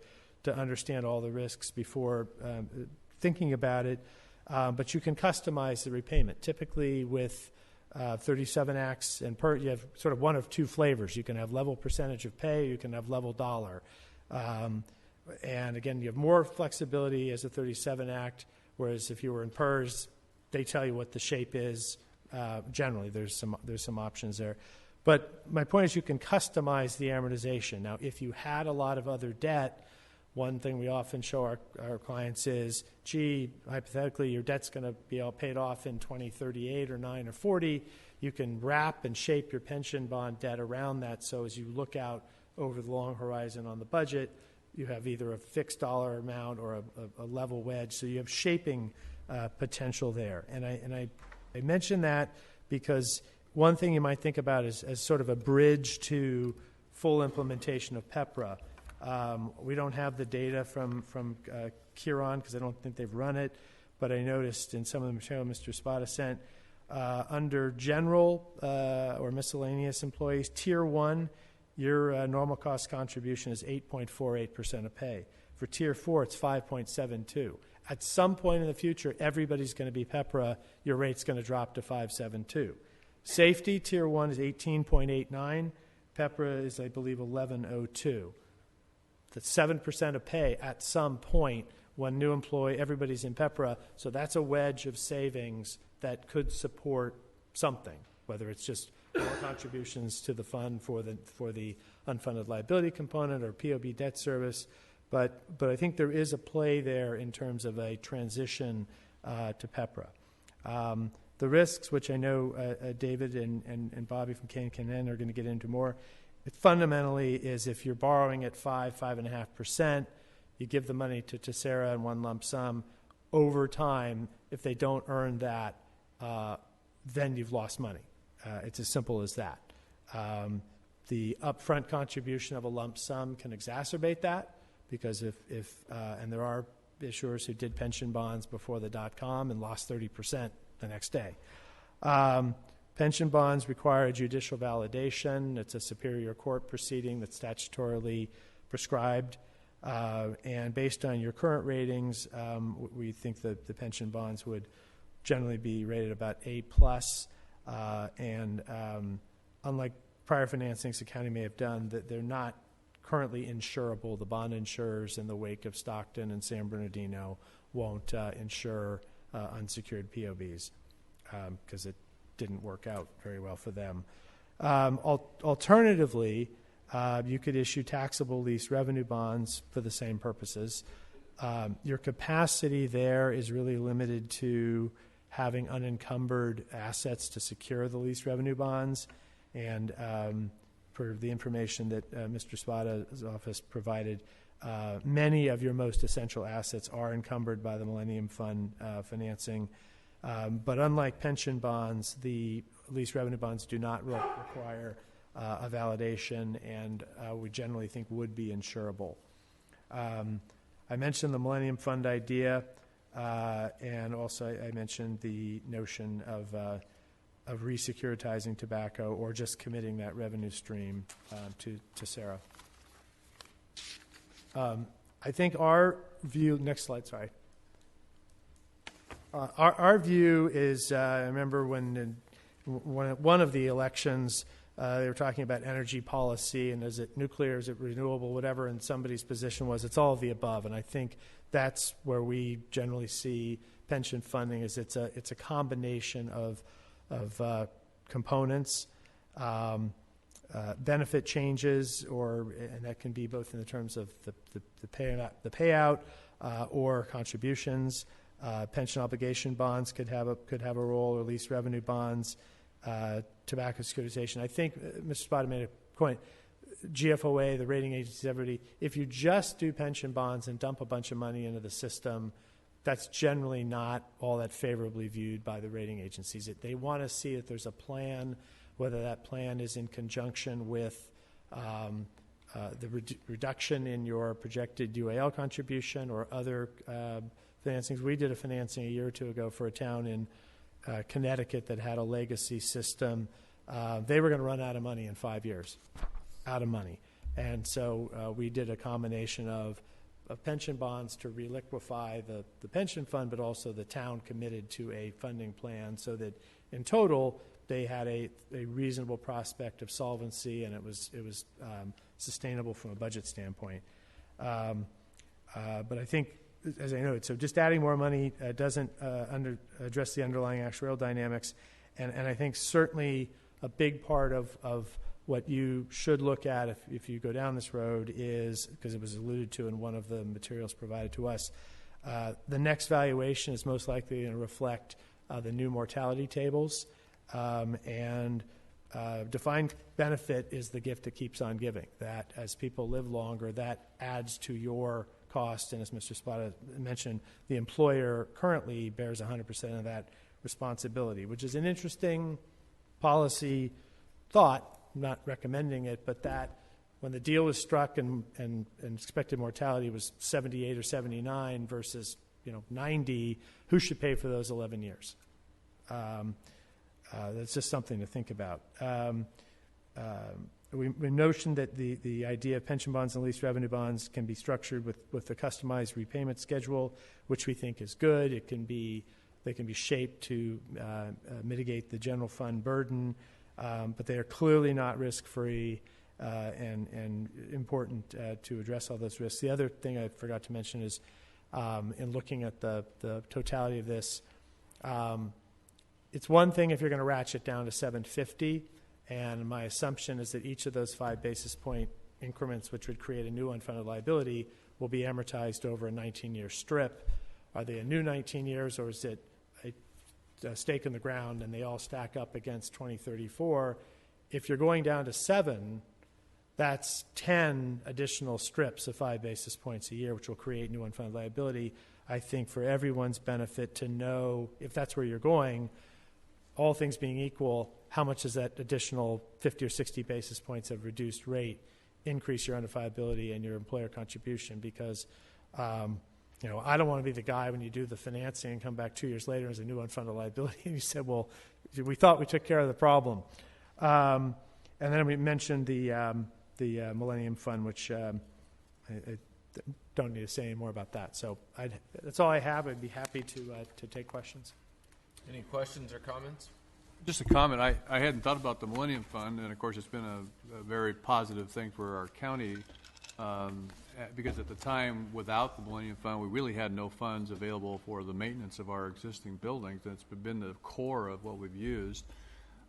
Speaker 7: understand all the risks before thinking about it, but you can customize the repayment. Typically with 37 acts, and you have sort of one of two flavors. You can have level percentage of pay, you can have level dollar. And again, you have more flexibility as a 37 act, whereas if you were in PERS, they tell you what the shape is. Generally, there's some options there. But my point is you can customize the amortization. Now, if you had a lot of other debt, one thing we often show our clients is, gee, hypothetically, your debt's going to be all paid off in 2038 or 9 or 40. You can wrap and shape your pension bond debt around that, so as you look out over the long horizon on the budget, you have either a fixed dollar amount or a level wedge, so you have shaping potential there. And I mention that because one thing you might think about is as sort of a bridge to full implementation of PEPRA. We don't have the data from Kiron because I don't think they've run it, but I noticed in some of the material Mr. Spada sent, under general or miscellaneous employees, Tier 1, your normal cost contribution is 8.48% of pay. For Tier 4, it's 5.72. At some point in the future, everybody's going to be PEPRA. Your rate's going to drop to 5.72. Safety, Tier 1 is 18.89. PEPRA is, I believe, 11.02. That's 7% of pay at some point when new employee, everybody's in PEPRA. So that's a wedge of savings that could support something, whether it's just more contributions to the fund for the unfunded liability component or POB debt service. But I think there is a play there in terms of a transition to PEPRA. The risks, which I know David and Bobby from KNN are going to get into more, it fundamentally is if you're borrowing at 5.5%, you give the money to Tessera in one lump sum. Over time, if they don't earn that, then you've lost money. It's as simple as that. The upfront contribution of a lump sum can exacerbate that because and there are issuers who did pension bonds before the .com and lost 30% the next day. Pension bonds require a judicial validation. It's a superior court proceeding that's statutorily prescribed. And based on your current ratings, we think that the pension bonds would generally be rated about A+. And unlike prior financings the county may have done, that they're not currently insurable. The bond insurers in the wake of Stockton and San Bernardino won't insure unsecured POBs because it didn't work out very well for them. Alternatively, you could issue taxable lease revenue bonds for the same purposes. Your capacity there is really limited to having unencumbered assets to secure the lease revenue bonds. And for the information that Mr. Spada's office provided, many of your most essential assets are encumbered by the Millennium Fund financing. But unlike pension bonds, the lease revenue bonds do not require a validation and we generally think would be insurable. I mentioned the Millennium Fund idea and also I mentioned the notion of re-securitizing tobacco or just committing that revenue stream to Sarah. I think our view, next slide, sorry. Our view is, I remember when one of the elections, they were talking about energy policy and is it nuclear, is it renewable, whatever, and somebody's position was it's all of the above. And I think that's where we generally see pension funding is it's a combination of components, benefit changes, and that can be both in the terms of the payout or contributions. Pension obligation bonds could have a role, or lease revenue bonds, tobacco securitization. I think Mr. Spada made a point. GFOA, the rating agencies, everybody. If you just do pension bonds and dump a bunch of money into the system, that's generally not all that favorably viewed by the rating agencies. They want to see that there's a plan, whether that plan is in conjunction with the reduction in your projected UAL contribution or other financings. We did a financing a year or two ago for a town in Connecticut that had a legacy system. They were going to run out of money in 5 years, out of money. And so we did a combination of pension bonds to reliquify the pension fund, but also the town committed to a funding plan so that in total they had a reasonable prospect of solvency, and it was sustainable from a budget standpoint. But I think, as I noted, so just adding more money doesn't address the underlying actuarial dynamics, and I think certainly a big part of what you should look at if you go down this road is, because it was alluded to in one of the materials provided to us, the next valuation is most likely going to reflect the new mortality tables, and defined benefit is the gift that keeps on giving. That as people live longer, that adds to your cost, and as Mr. Spada mentioned, the employer currently bears 100% of that responsibility, which is an interesting policy thought. I'm not recommending it, but that when the deal was struck and expected mortality was 78 or 79 versus 90, who should pay for those 11 years? That's just something to think about. We notioned that the idea of pension bonds and lease revenue bonds can be structured with a customized repayment schedule, which we think is good. They can be shaped to mitigate the general fund burden, but they are clearly not risk-free and important to address all those risks. The other thing I forgot to mention is in looking at the totality of this, it's one thing if you're going to ratchet down to 750, and my assumption is that each of those 5 basis point increments, which would create a new unfunded liability, will be amortized over a 19-year strip. Are they a new 19 years, or is it a stake in the ground and they all stack up against 2034? If you're going down to 7, that's 10 additional strips of 5 basis points a year, which will create new unfunded liability. I think for everyone's benefit to know, if that's where you're going, all things being equal, how much does that additional 50 or 60 basis points of reduced rate increase your undefinability and your employer contribution? Because I don't want to be the guy when you do the financing and come back 2 years later as a new unfunded liability and you said, well, we thought we took care of the problem. And then we mentioned the Millennium Fund, which I don't need to say any more about that. So that's all I have. I'd be happy to take questions.
Speaker 1: Any questions or comments?
Speaker 3: Just a comment. I hadn't thought about the Millennium Fund, and of course it's been a very positive thing for our county, because at the time, without the Millennium Fund, we really had no funds available for the maintenance of our existing buildings. That's been the core of what we've used.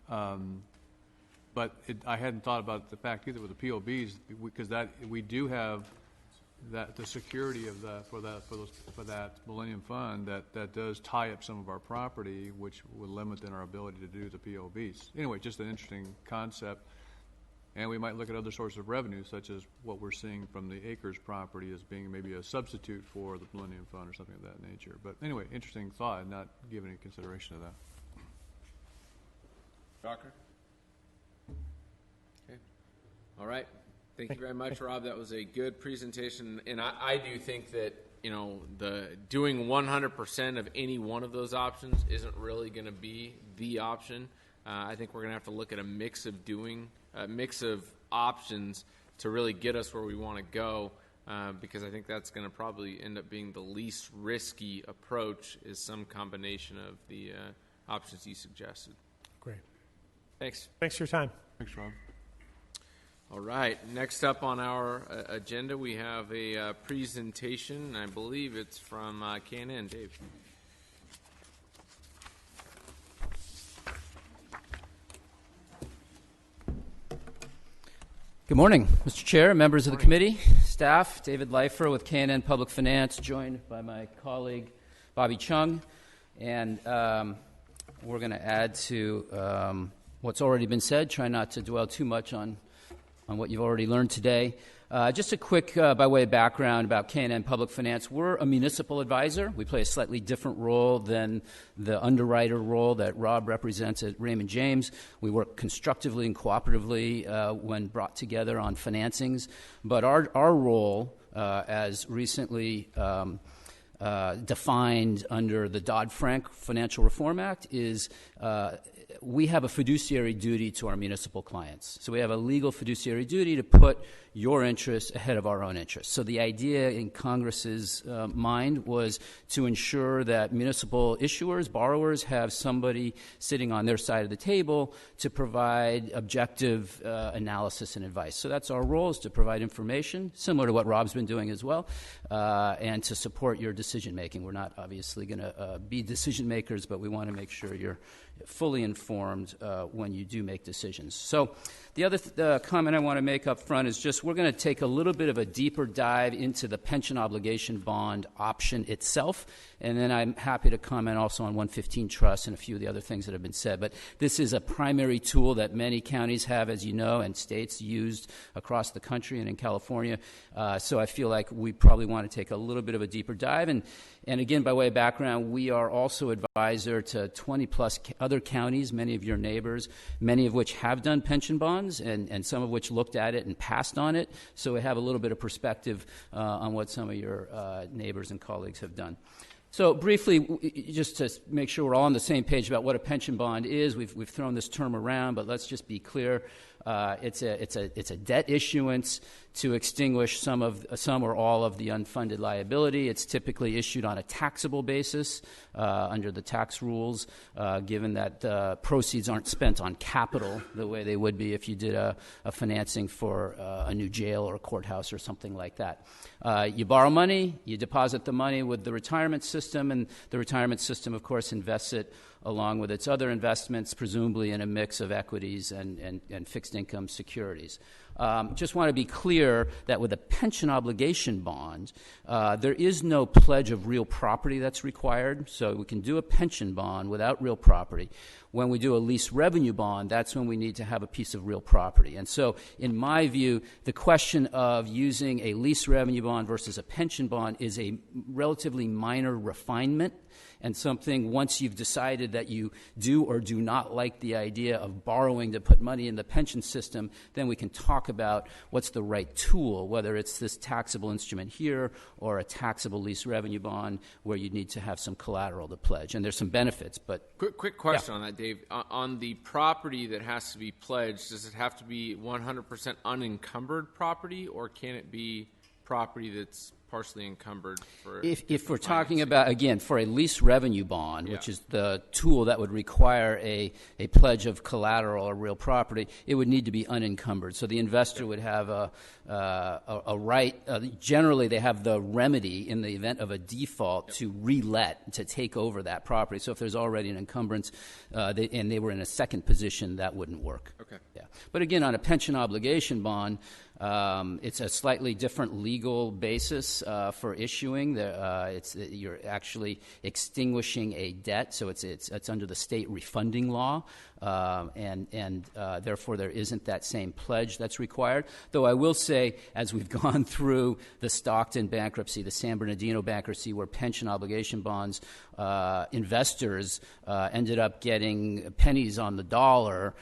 Speaker 3: But I hadn't thought about the fact either with the POBs, because we do have the security of for that Millennium Fund that does tie up some of our property, which would limit then our ability to do the POBs. Anyway, just an interesting concept. And we might look at other sources of revenue, such as what we're seeing from the Acres property as being maybe a substitute for the Millennium Fund or something of that nature. But anyway, interesting thought, and not given any consideration to that.
Speaker 1: Docker? Okay. All right. Thank you very much, Rob. That was a good presentation. And I do think that, the doing 100% of any one of those options isn't really going to be the option. I think we're going to have to look at a mix of options to really get us where we want to go, because I think that's going to probably end up being the least risky approach, is some combination of the options you suggested.
Speaker 7: Great.
Speaker 1: Thanks.
Speaker 7: Thanks for your time.
Speaker 3: Thanks, Rob.
Speaker 1: All right. Next up on our agenda, we have a presentation. I believe it's from KNN. Dave.
Speaker 8: Good morning, Mr. Chair, members of the committee, staff. David Leifer with KNN Public Finance, joined by my colleague Bobby Chung. And we're going to add to what's already been said, try not to dwell too much on what you've already learned today. Just a quick, by way of background about K&N Public Finance, we're a municipal advisor. We play a slightly different role than the underwriter role that Rob represents at Raymond James. We work constructively and cooperatively when brought together on financings. But our role, as recently defined under the Dodd-Frank Financial Reform Act, is we have a fiduciary duty to our municipal clients. So we have a legal fiduciary duty to put your interests ahead of our own interests. So the idea in Congress's mind was to ensure that municipal issuers, borrowers, have somebody sitting on their side of the table to provide objective analysis and advice. So that's our role, is to provide information, similar to what Rob's been doing as well, and to support your decision making. We're not obviously going to be decision makers, but we want to make sure you're fully informed when you do make decisions. So the other comment I want to make up front is just we're going to take a little bit of a deeper dive into the pension obligation bond option itself, and then I'm happy to comment also on 115 Trust and a few of the other things that have been said. But this is a primary tool that many counties have, as you know, and states used across the country and in California. So I feel like we probably want to take a little bit of a deeper dive. And again, by way of background, we are also advisor to 20-plus other counties, many of your neighbors, many of which have done pension bonds and some of which looked at it and passed on it. So we have a little bit of perspective on what some of your neighbors and colleagues have done. So briefly, just to make sure we're all on the same page about what a pension bond is, we've thrown this term around, but let's just be clear. It's a debt issuance to extinguish some or all of the unfunded liability. It's typically issued on a taxable basis under the tax rules, given that proceeds aren't spent on capital the way they would be if you did a financing for a new jail or a courthouse or something like that. You borrow money, you deposit the money with the retirement system, and the retirement system, of course, invests it along with its other investments, presumably in a mix of equities and fixed income securities. Just want to be clear that with a pension obligation bond, there is no pledge of real property that's required, so we can do a pension bond without real property. When we do a lease revenue bond, that's when we need to have a piece of real property. And so, in my view, the question of using a lease revenue bond versus a pension bond is a relatively minor refinement, and something, once you've decided that you do or do not like the idea of borrowing to put money in the pension system, then we can talk about what's the right tool, whether it's this taxable instrument here or a taxable lease revenue bond where you need to have some collateral to pledge. And there's some benefits, but...
Speaker 1: Quick question on that, Dave. On the property that has to be pledged, does it have to be 100% unencumbered property, or can it be property that's partially encumbered?
Speaker 8: If we're talking about, again, for a lease revenue bond, which is the tool that would require a pledge of collateral or real property, it would need to be unencumbered. So the investor would have a right, generally they have the remedy in the event of a default to relet, to take over that property. So if there's already an encumbrance and they were in a second position, that wouldn't work.
Speaker 1: Okay.
Speaker 8: Yeah. But again, on a pension obligation bond, it's a slightly different legal basis for issuing. You're actually extinguishing a debt, so it's under the state refunding law, and therefore there isn't that same pledge that's required. Though I will say, as we've gone through the Stockton bankruptcy, the San Bernardino bankruptcy, where pension obligation bonds investors ended up getting pennies on the dollar,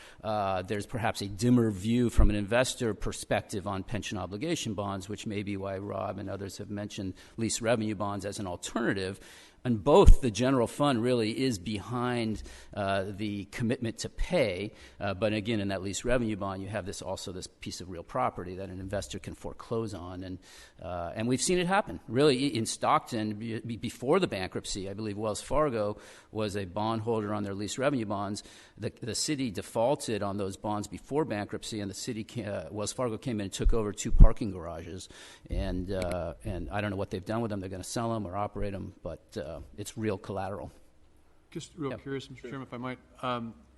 Speaker 8: there's perhaps a dimmer view from an investor perspective on pension obligation bonds, which may be why Rob and others have mentioned lease revenue bonds as an alternative. And both the general fund really is behind the commitment to pay, but again, in that lease revenue bond, you have this piece of real property that an investor can foreclose on, and we've seen it happen. Really, in Stockton, before the bankruptcy, I believe Wells Fargo was a bondholder on their lease revenue bonds. The city defaulted on those bonds before bankruptcy, and the city, Wells Fargo, came in and took over 2 parking garages, and I don't know what they've done with them. They're going to sell them or operate them, but it's real collateral.
Speaker 3: Just real curious, Mr. Chairman, if I might.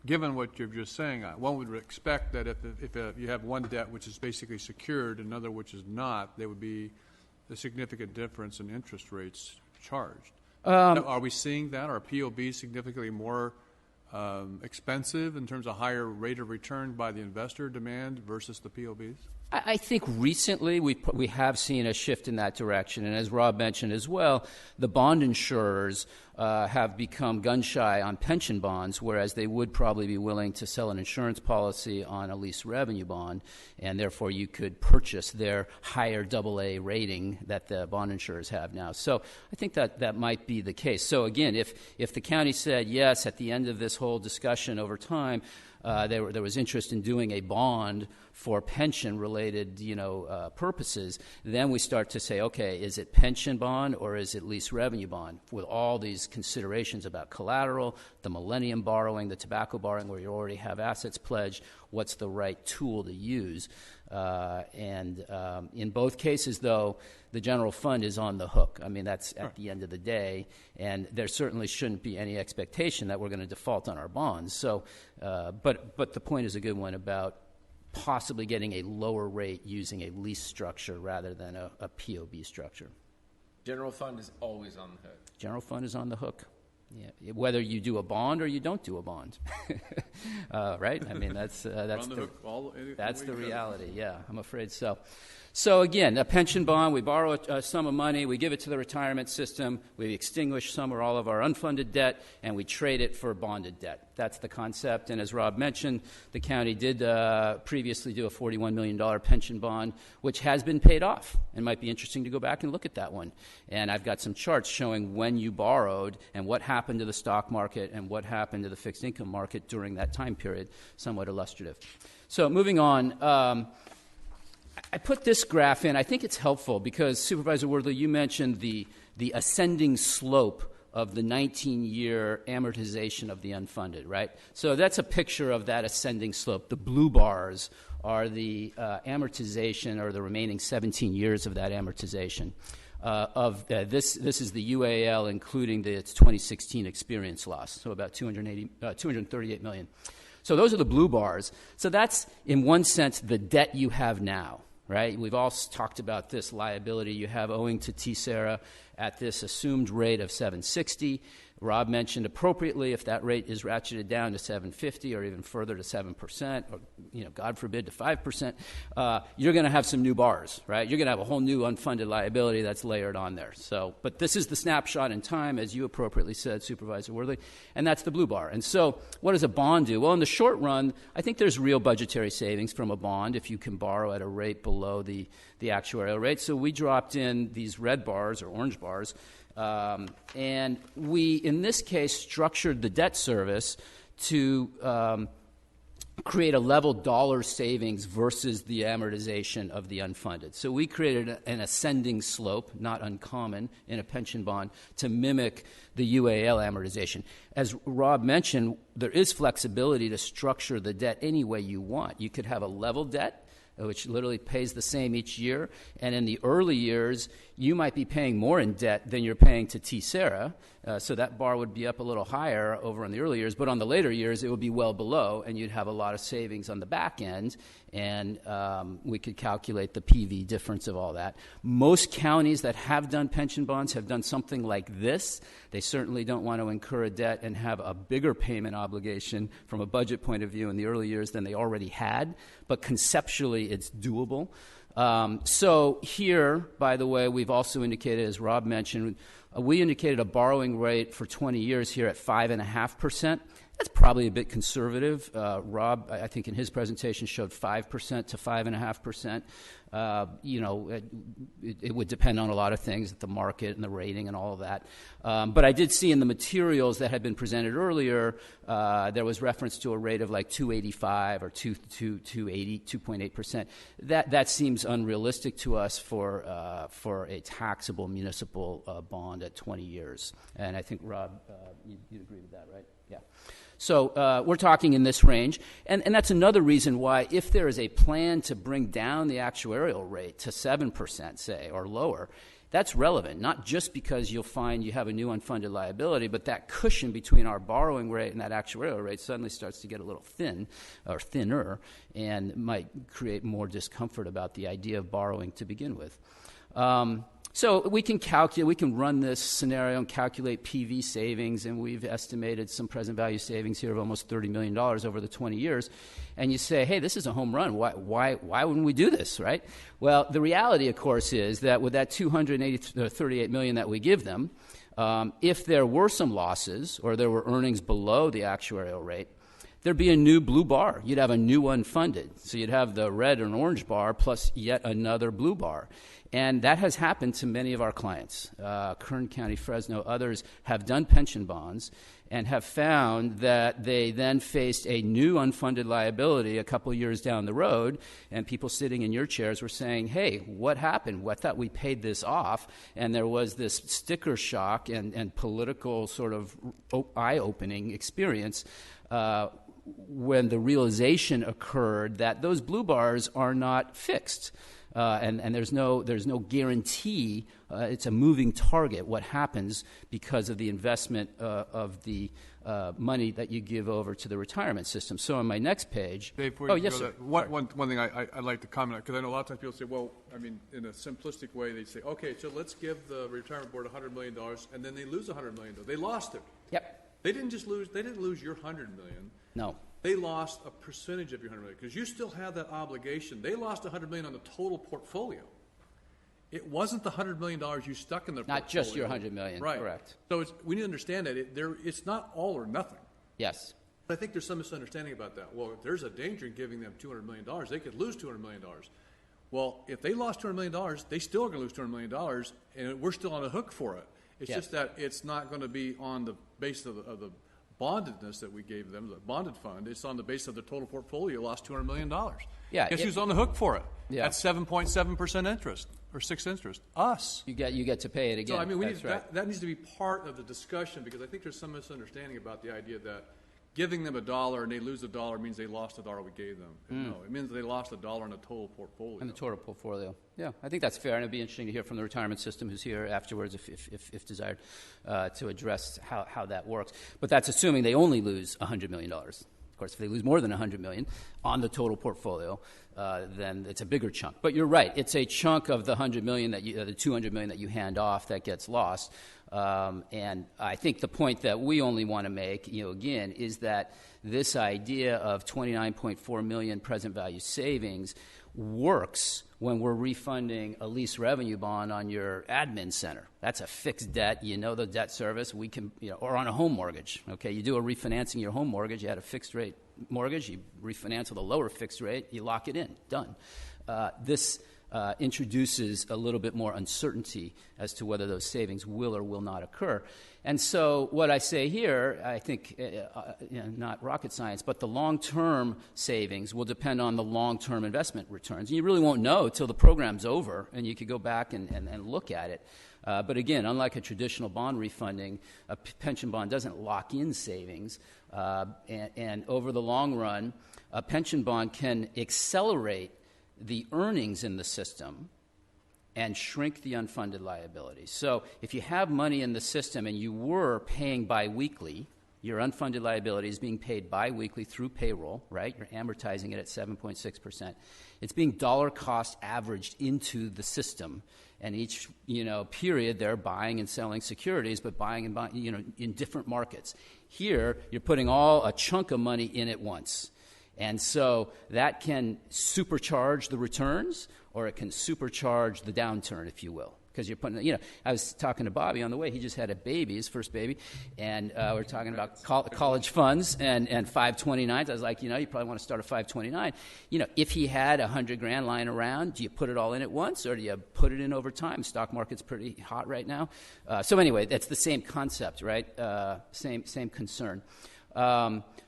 Speaker 3: Given what you're just saying, one would expect that if you have one debt which is basically secured and another which is not, there would be a significant difference in interest rates charged. Are we seeing that? Are POBs significantly more expensive in terms of higher rate of return by the investor demand versus the POBs?
Speaker 8: I think recently we have seen a shift in that direction, and as Rob mentioned as well, the bond insurers have become gun-shy on pension bonds, whereas they would probably be willing to sell an insurance policy on a lease revenue bond, and therefore you could purchase their higher AA rating that the bond insurers have now. So I think that might be the case. So again, if the county said yes at the end of this whole discussion over time, there was interest in doing a bond for pension-related, purposes, then we start to say, okay, is it pension bond or is it lease revenue bond? With all these considerations about collateral, the millennium borrowing, the tobacco borrowing, where you already have assets pledged, what's the right tool to use? And in both cases, though, the general fund is on the hook. I mean, that's at the end of the day, and there certainly shouldn't be any expectation that we're going to default on our bonds. So, but the point is a good one about possibly getting a lower rate using a lease structure rather than a POB structure.
Speaker 1: General fund is always on the hook.
Speaker 8: General fund is on the hook. Yeah, whether you do a bond or you don't do a bond, right? I mean, that's the reality. Yeah, I'm afraid so. So again, a pension bond, we borrow a sum of money, we give it to the retirement system, we extinguish some or all of our unfunded debt, and we trade it for bonded debt. That's the concept. And as Rob mentioned, the county did previously do a $41 million pension bond, which has been paid off. It might be interesting to go back and look at that one. And I've got some charts showing when you borrowed and what happened to the stock market and what happened to the fixed income market during that time period, somewhat illustrative. So moving on, I put this graph in. I think it's helpful because, Supervisor Worthley, you mentioned the ascending slope of the 19-year amortization of the unfunded, right? So that's a picture of that ascending slope. The blue bars are the amortization, or the remaining 17 years of that amortization. This is the UAL, including its 2016 experience loss, so about $238 million. So those are the blue bars. So that's, in one sense, the debt you have now, right? We've all talked about this liability you have owing to TSERA at this assumed rate of 760. Rob mentioned appropriately, if that rate is ratcheted down to 750 or even further to 7%, or God forbid to 5%, you're going to have some new bars, right? You're going to have a whole new unfunded liability that's layered on there. So, but this is the snapshot in time, as you appropriately said, Supervisor Worthley, and that's the blue bar. And so, what does a bond do? Well, in the short run, I think there's real budgetary savings from a bond if you can borrow at a rate below the actuarial rate. So we dropped in these red bars or orange bars. And we, in this case, structured the debt service to create a level dollar savings versus the amortization of the unfunded. So we created an ascending slope, not uncommon in a pension bond, to mimic the UAL amortization. As Rob mentioned, there is flexibility to structure the debt any way you want. You could have a level debt, which literally pays the same each year. And in the early years, you might be paying more in debt than you're paying to TSERA. So that bar would be up a little higher over in the early years. But on the later years, it would be well below, and you'd have a lot of savings on the back end. And we could calculate the PV difference of all that. Most counties that have done pension bonds have done something like this. They certainly don't want to incur a debt and have a bigger payment obligation from a budget point of view in the early years than they already had. But conceptually, it's doable. So here, by the way, we've also indicated, as Rob mentioned, we indicated a borrowing rate for 20 years here at 5.5%. That's probably a bit conservative. Rob, I think in his presentation, showed 5% to 5.5%. It would depend on a lot of things, the market and the rating and all of that. But I did see in the materials that had been presented earlier, there was reference to a rate of like 2.85 or 2.8%. That seems unrealistic to us for a taxable municipal bond at 20 years. And I think, Rob, you'd agree with that, right? Yeah. So we're talking in this range. And that's another reason why, if there is a plan to bring down the actuarial rate to 7%, say, or lower, that's relevant, not just because you'll find you have a new unfunded liability, but that cushion between our borrowing rate and that actuarial rate suddenly starts to get a little thin, or thinner, and might create more discomfort about the idea of borrowing to begin with. So we can calculate, we can run this scenario and calculate PV savings, and we've estimated some present value savings here of almost $30 million over the 20 years. And you say, hey, this is a home run. Why wouldn't we do this, right? Well, the reality, of course, is that with that $238 million that we give them, if there were some losses or there were earnings below the actuarial rate, there'd be a new blue bar. You'd have a new unfunded. So you'd have the red and orange bar plus yet another blue bar. And that has happened to many of our clients. Kern County, Fresno, others have done pension bonds and have found that they then faced a new unfunded liability a couple years down the road, and people sitting in your chairs were saying, hey, what happened? I thought we paid this off, and there was this sticker shock and political sort of eye-opening experience when the realization occurred that those blue bars are not fixed. And there's no guarantee. It's a moving target. What happens because of the investment of the money that you give over to the retirement system? So on my next page,
Speaker 3: Dave, before you
Speaker 8: yes,
Speaker 3: go
Speaker 8: sir.
Speaker 3: there, one thing I'd like to comment on, because I know a lot of times people say, well, I mean, in a simplistic way, they say, okay, so let's give the retirement board $100 million, and then they lose $100 million. They lost it.
Speaker 8: Yep.
Speaker 3: They didn't lose your $100 million.
Speaker 8: No.
Speaker 3: They lost a percentage of your $100 million because you still have that obligation. They lost $100 million on the total portfolio. It wasn't the $100 million you stuck in their portfolio.
Speaker 8: Not just your $100 million.
Speaker 3: Right.
Speaker 8: Correct.
Speaker 3: So we need to understand that it's not all or nothing.
Speaker 8: Yes.
Speaker 3: But I think there's some misunderstanding about that. Well, if there's a danger in giving them $200 million, they could lose $200 million. Well, if they lost $200 million, they still are going to lose $200 million, and we're still on the hook for it. It's
Speaker 8: Yes.
Speaker 3: just that it's not going to be on the basis of the bondedness that we gave them, the bonded fund. It's on the basis of the total portfolio lost $200 million.
Speaker 8: Yeah,
Speaker 3: Guess who's on the hook for it?
Speaker 8: Yeah.
Speaker 3: At 7.7% interest or 6 interest? Us.
Speaker 8: You get to pay it again.
Speaker 3: So I mean,
Speaker 8: That's right.
Speaker 3: that needs to be part of the discussion, because I think there's some misunderstanding about the idea that giving them $1 and they lose $1 means they lost $1 we gave them. No, it means they lost $1 in the total portfolio.
Speaker 8: And the total portfolio. Yeah, I think that's fair, and it'd be interesting to hear from the retirement system who's here afterwards, if desired, to address how that works. But that's assuming they only lose $100 million. Of course, if they lose more than $100 million on the total portfolio, then it's a bigger chunk. But you're right; it's a chunk of the $100 million the $200 million that you hand off that gets lost. And I think the point that we only want to make, again, is that this idea of 29.4 million present value savings works when we're refunding a lease revenue bond on your admin center. That's a fixed debt. You know the debt service. We can, or on a home mortgage. Okay, you do a refinancing your home mortgage. You had a fixed rate mortgage. You refinance with a lower fixed rate. You lock it in. Done. This introduces a little bit more uncertainty as to whether those savings will or will not occur. And so what I say here, I think, not rocket science, but the long-term savings will depend on the long-term investment returns. And you really won't know till the program's over, and you could go back and look at it. But again, unlike a traditional bond refunding, a pension bond doesn't lock in savings. And over the long run, a pension bond can accelerate the earnings in the system and shrink the unfunded liabilities. So if you have money in the system and you were paying biweekly, your unfunded liability is being paid biweekly through payroll, right? You're amortizing it at 7.6%. It's being dollar cost averaged into the system. And each, period, they're buying and selling securities, but buying and buying, in different markets. Here, you're putting a chunk of money in at once. And so that can supercharge the returns, or it can supercharge the downturn, if you will. Because you're putting, I was talking to Bobby on the way. He just had a baby, his first baby, and we're talking about college funds and 529s. I was like, you probably want to start a 529. If he had $100,000 lying around, do you put it all in at once, or do you put it in over time? The stock market's pretty hot right now. So anyway, that's the same concept, right? Same concern.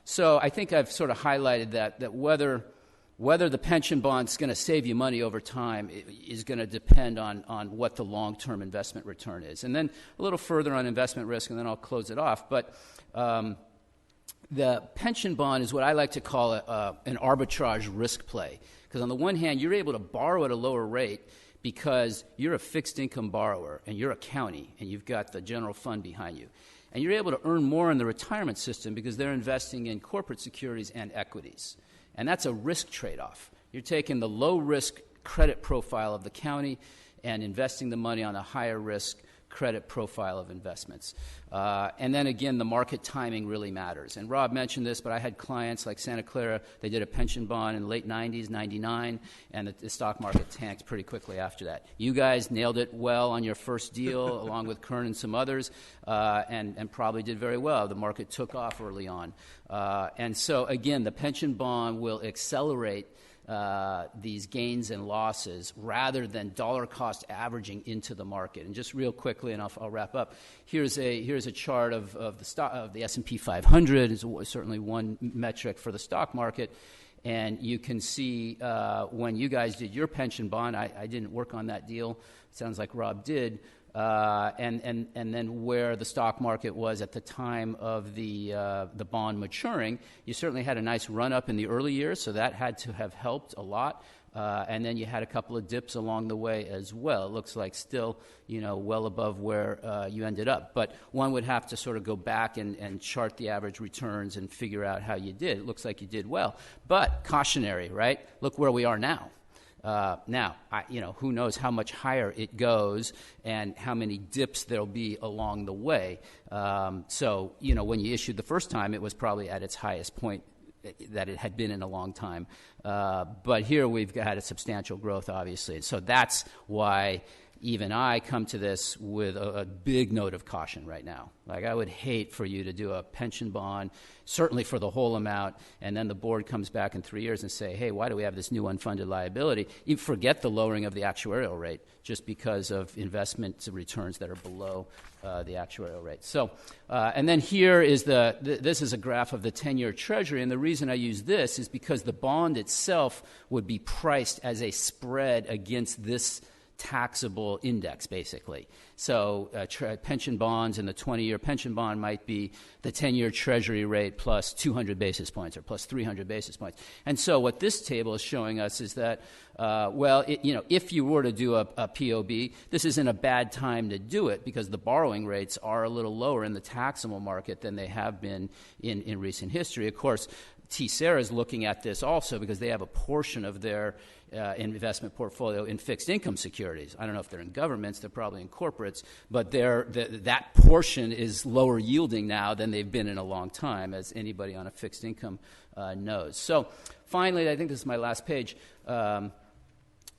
Speaker 8: So I think I've sort of highlighted that whether the pension bond's going to save you money over time is going to depend on what the long-term investment return is. And then a little further on investment risk, and then I'll close it off. But the pension bond is what I like to call an arbitrage risk play. Because on the one hand, you're able to borrow at a lower rate because you're a fixed income borrower, and you're a county, and you've got the general fund behind you. And you're able to earn more in the retirement system because they're investing in corporate securities and equities. And that's a risk trade-off. You're taking the low-risk credit profile of the county and investing the money on a higher risk credit profile of investments. And then again, the market timing really matters. And Rob mentioned this, but I had clients like Santa Clara. They did a pension bond in the late 90s, 99, and the stock market tanked pretty quickly after that. You guys nailed it well on your first deal, along with Kern and some others, and probably did very well. The market took off early on. And so, again, the pension bond will accelerate these gains and losses rather than dollar cost averaging into the market. And just real quickly, and I'll wrap up. Here's a chart of the stock of the S&P 500. Is certainly one metric for the stock market. And you can see when you guys did your pension bond, I didn't work on that deal. It sounds like Rob did. And then where the stock market was at the time of the bond maturing, you certainly had a nice run up in the early years, so that had to have helped a lot. And then you had a couple of dips along the way as well. It looks like still, well above where you ended up. But one would have to sort of go back and chart the average returns and figure out how you did. It looks like you did well. But cautionary, right? Look where we are now. Who knows how much higher it goes and how many dips there'll be along the way. So, when you issued the first time, it was probably at its highest point that it had been in a long time. But here we've had a substantial growth, obviously. So that's why even I come to this with a big note of caution right now. Like, I would hate for you to do a pension bond, certainly for the whole amount, and then the board comes back in 3 years and say, hey, why do we have this new unfunded liability? You forget the lowering of the actuarial rate just because of investment returns that are below the actuarial rate. So, and then here is this is a graph of the 10-year Treasury, and the reason I use this is because the bond itself would be priced as a spread against this taxable index, basically. So pension bonds and the 20-year pension bond might be the 10-year Treasury rate plus 200 basis points or plus 300 basis points. And so what this table is showing us is that, if you were to do a POB, this isn't a bad time to do it because the borrowing rates are a little lower in the taxable market than they have been in recent history. Of course, TSERA is looking at this also because they have a portion of their investment portfolio in fixed income securities. I don't know if they're in governments, they're probably in corporates, but that portion is lower yielding now than they've been in a long time, as anybody on a fixed income knows. So finally, I think this is my last page,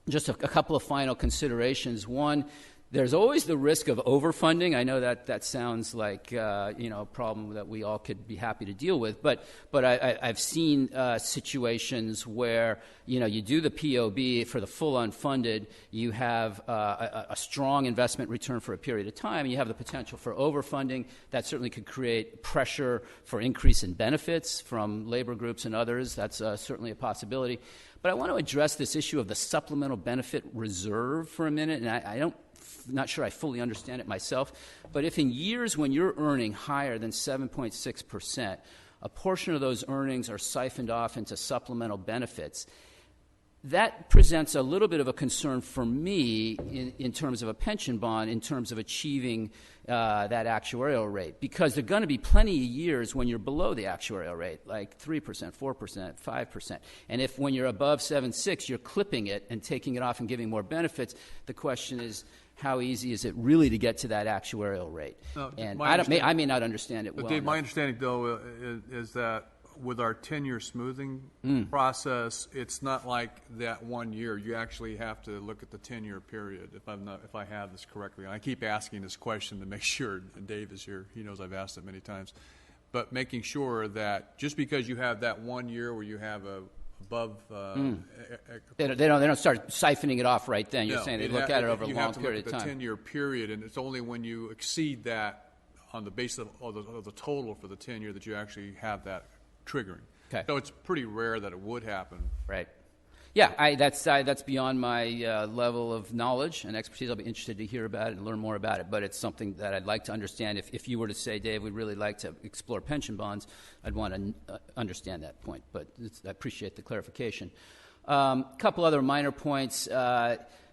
Speaker 8: just a couple of final considerations. One, there's always the risk of overfunding. I know that sounds like a problem that we all could be happy to deal with, but I've seen situations where you do the POB for the full unfunded, you have a strong investment return for a period of time, and you have the potential for overfunding. That certainly could create pressure for increase in benefits from labor groups and others. That's certainly a possibility. But I want to address this issue of the supplemental benefit reserve for a minute, and not sure I fully understand it myself, but if in years when you're earning higher than 7.6%, a portion of those earnings are siphoned off into supplemental benefits, that presents a little bit of a concern for me in terms of a pension bond, in terms of achieving that actuarial rate, because there are going to be plenty of years when you're below the actuarial rate, like 3%, 4%, 5%. And if when you're above 7.6, you're clipping it and taking it off and giving more benefits, the question is, how easy is it really to get to that actuarial rate?
Speaker 3: No,
Speaker 8: and I may not understand it well.
Speaker 3: Dave, my understanding, though, is that with our 10-year smoothing process, it's not like that 1 year. You actually have to look at the 10-year period, if I have this correctly. And I keep asking this question to make sure, and Dave is here. He knows I've asked it many times. But making sure that just because you have that 1 year where you have above...
Speaker 8: They don't start siphoning it off right then. You're saying they look at it over a long period of time.
Speaker 3: You have to look at the 10-year period, and it's only when you exceed that on the basis of the total for the 10-year that you actually have that triggering.
Speaker 8: Okay.
Speaker 3: So it's pretty rare that it would happen.
Speaker 8: Right. Yeah, that's beyond my level of knowledge and expertise. I'll be interested to hear about it and learn more about it, but it's something that I'd like to understand. If you were to say, Dave, we'd really like to explore pension bonds, I'd want to understand that point, but I appreciate the clarification. A couple other minor points.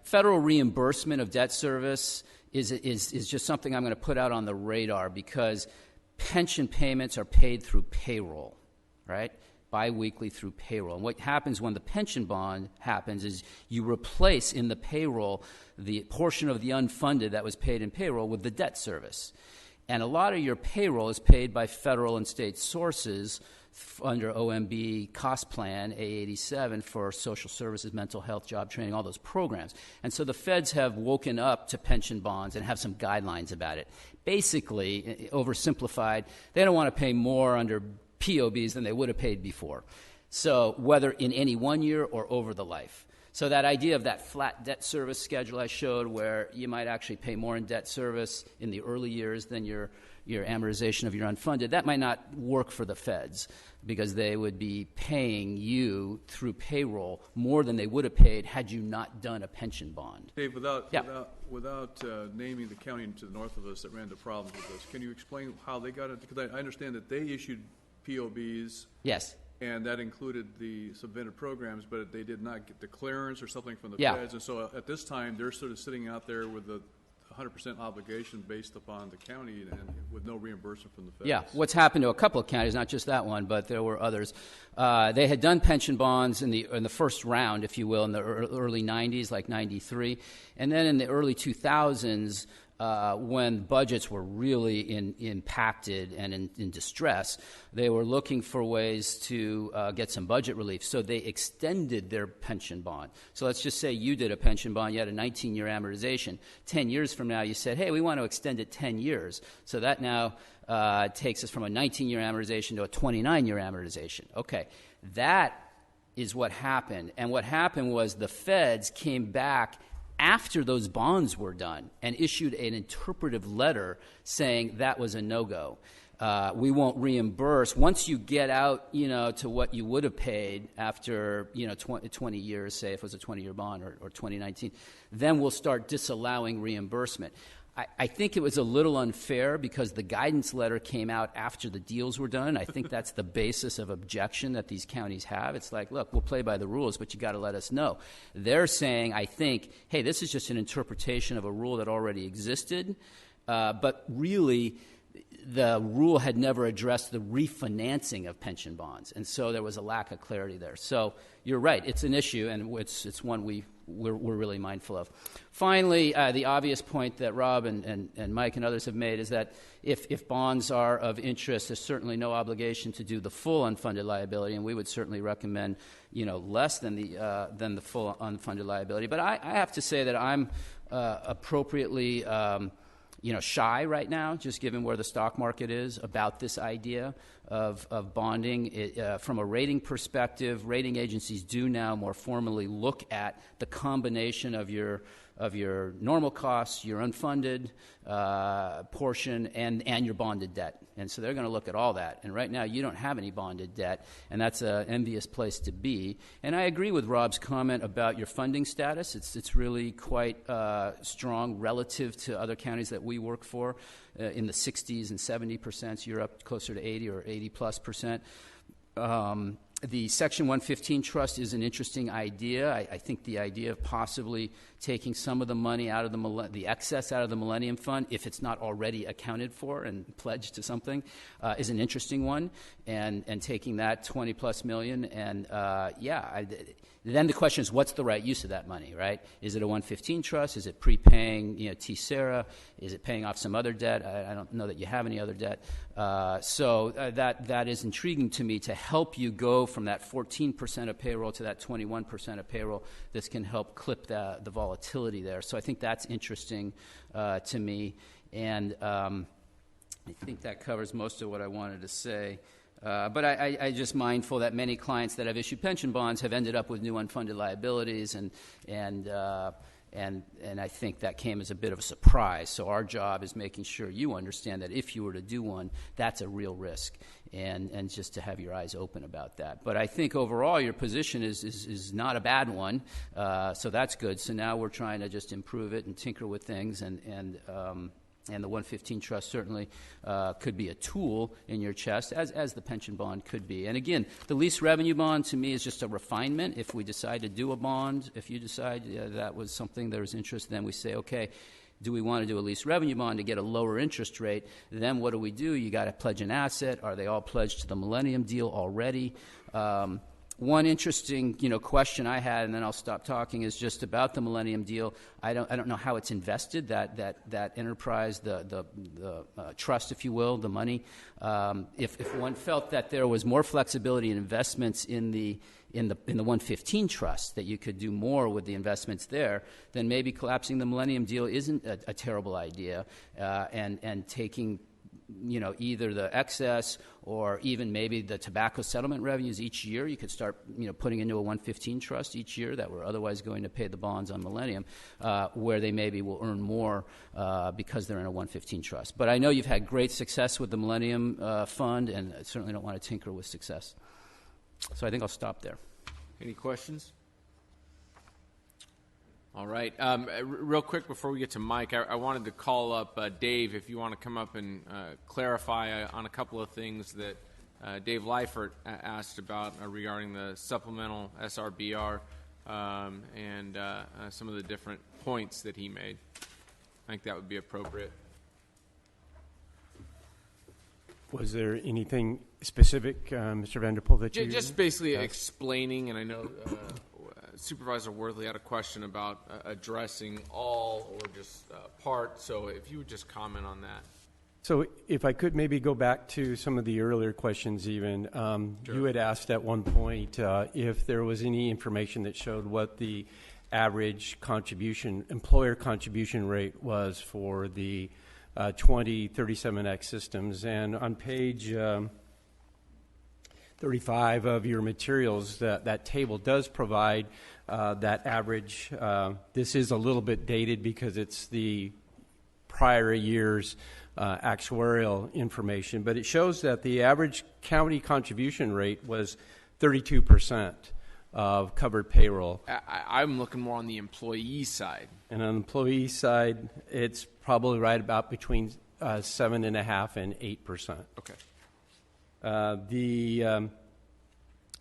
Speaker 8: Federal reimbursement of debt service is just something I'm going to put out on the radar because pension payments are paid through payroll, right? biweekly through payroll. And what happens when the pension bond happens is you replace in the payroll the portion of the unfunded that was paid in payroll with the debt service. And a lot of your payroll is paid by federal and state sources under OMB cost plan A87 for social services, mental health, job training, all those programs. And so the feds have woken up to pension bonds and have some guidelines about it. Basically, oversimplified, they don't want to pay more under POBs than they would have paid before. So whether in any 1 year or over the life. So that idea of that flat debt service schedule I showed, where you might actually pay more in debt service in the early years than your amortization of your unfunded, that might not work for the feds, because they would be paying you through payroll more than they would have paid had you not done a pension bond.
Speaker 3: Dave, without naming the county to the north of us that ran into problems with this, can you explain how they got it? Because I understand that they issued POBs.
Speaker 8: Yes.
Speaker 3: And that included the subvented programs, but they did not get the clearance or something from the
Speaker 8: Yeah.
Speaker 3: feds. And so at this time, they're sort of sitting out there with a 100% obligation based upon the county and with no reimbursement from the feds.
Speaker 8: Yeah, what's happened to a couple of counties, not just that one, but there were others. They had done pension bonds in the first round, if you will, in the early 90s, like 93. And then in the early 2000s, when budgets were really impacted and in distress, they were looking for ways to get some budget relief. So they extended their pension bond. So let's just say you did a pension bond, you had a 19-year amortization. 10 years from now, you said, hey, we want to extend it 10 years. So that now takes us from a 19-year amortization to a 29-year amortization. Okay, that is what happened. And what happened was the feds came back after those bonds were done and issued an interpretive letter saying that was a no-go. We won't reimburse. Once you get out, to what you would have paid after, 20 years, say if it was a 20-year bond or 2019, then we'll start disallowing reimbursement. I think it was a little unfair because the guidance letter came out after the deals were done. I think that's the basis of objection that these counties have. It's like, look, we'll play by the rules, but you got to let us know. They're saying, I think, hey, this is just an interpretation of a rule that already existed, but really the rule had never addressed the refinancing of pension bonds, and so there was a lack of clarity there. So you're right, it's an issue, and it's one we're really mindful of. Finally, the obvious point that Rob and Mike and others have made is that if bonds are of interest, there's certainly no obligation to do the full unfunded liability, and we would certainly recommend less than the full unfunded liability. But I have to say that I'm appropriately shy right now, just given where the stock market is, about this idea of bonding. From a rating perspective, rating agencies do now more formally look at the combination of your normal costs, your unfunded portion, and your bonded debt. And so they're going to look at all that. And right now you don't have any bonded debt, and that's an envious place to be. And I agree with Rob's comment about your funding status. It's really quite strong relative to other counties that we work for, in the 60s and 70%. You're up closer to 80 or 80+%. The Section 115 trust is an interesting idea. I think the idea of possibly taking some of the money out of the excess out of the Millennium Fund, if it's not already accounted for and pledged to something, is an interesting one. And taking that $20+ million, and then the question is, what's the right use of that money, right? Is it a 115 trust? Is it prepaying, TSERA? Is it paying off some other debt? I don't know that you have any other debt. So that is intriguing to me, to help you go from that 14% of payroll to that 21% of payroll. This can help clip the volatility there. So I think that's interesting to me. And I think that covers most of what I wanted to say. But I just mindful that many clients that have issued pension bonds have ended up with new unfunded liabilities, and I think that came as a bit of a surprise. So our job is making sure you understand that if you were to do one, that's a real risk, and just to have your eyes open about that. But I think overall your position is not a bad one, so that's good. So now we're trying to just improve it and tinker with things, and the 115 trust certainly could be a tool in your chest, as the pension bond could be. And again, the lease revenue bond to me is just a refinement. If we decide to do a bond, if you decide that was something there was interest, then we say, okay, Do we want to do a lease revenue bond to get a lower interest rate? Then what do? You got to pledge an asset. Are they all pledged to the Millennium deal already? One interesting, question I had, and then I'll stop talking, is just about the Millennium deal. I don't know how it's invested, that enterprise, the trust, if you will, the money. If one felt that there was more flexibility in investments in the 115 trust, that you could do more with the investments there, then maybe collapsing the Millennium deal isn't a terrible idea, and taking either the excess or even maybe the tobacco settlement revenues each year. You could start, putting into a 115 trust each year that were otherwise going to pay the bonds on Millennium, where they maybe will earn more because they're in a 115 trust. But I know you've had great success with the Millennium Fund, and I certainly don't want to tinker with success. So I think I'll stop there.
Speaker 1: Any questions? All right. Real quick before we get to Mike, I wanted to call up Dave, if you want to come up and clarify on a couple of things that Dave Leifert asked about regarding the supplemental SRBR and some of the different points that he made. I think that would be appropriate.
Speaker 6: Was there anything specific, Mr. Vanderpool, that you...
Speaker 1: Just basically explaining, and I know Supervisor Worthley had a question about addressing all or just part, so if you would just comment on that.
Speaker 6: So if I could maybe go back to some of the earlier questions even.
Speaker 1: Sure.
Speaker 6: You had asked at one point if there was any information that showed what the average employer contribution rate was for the 2037X systems. And on page 35 of your materials, that table does provide that average. This is a little bit dated because it's the prior year's actuarial information, but it shows that the average county contribution rate was 32% of covered payroll.
Speaker 1: I'm looking more on the employee side.
Speaker 6: And on the employee side, it's probably right about between 7.5% and 8%.
Speaker 1: Okay.
Speaker 6: The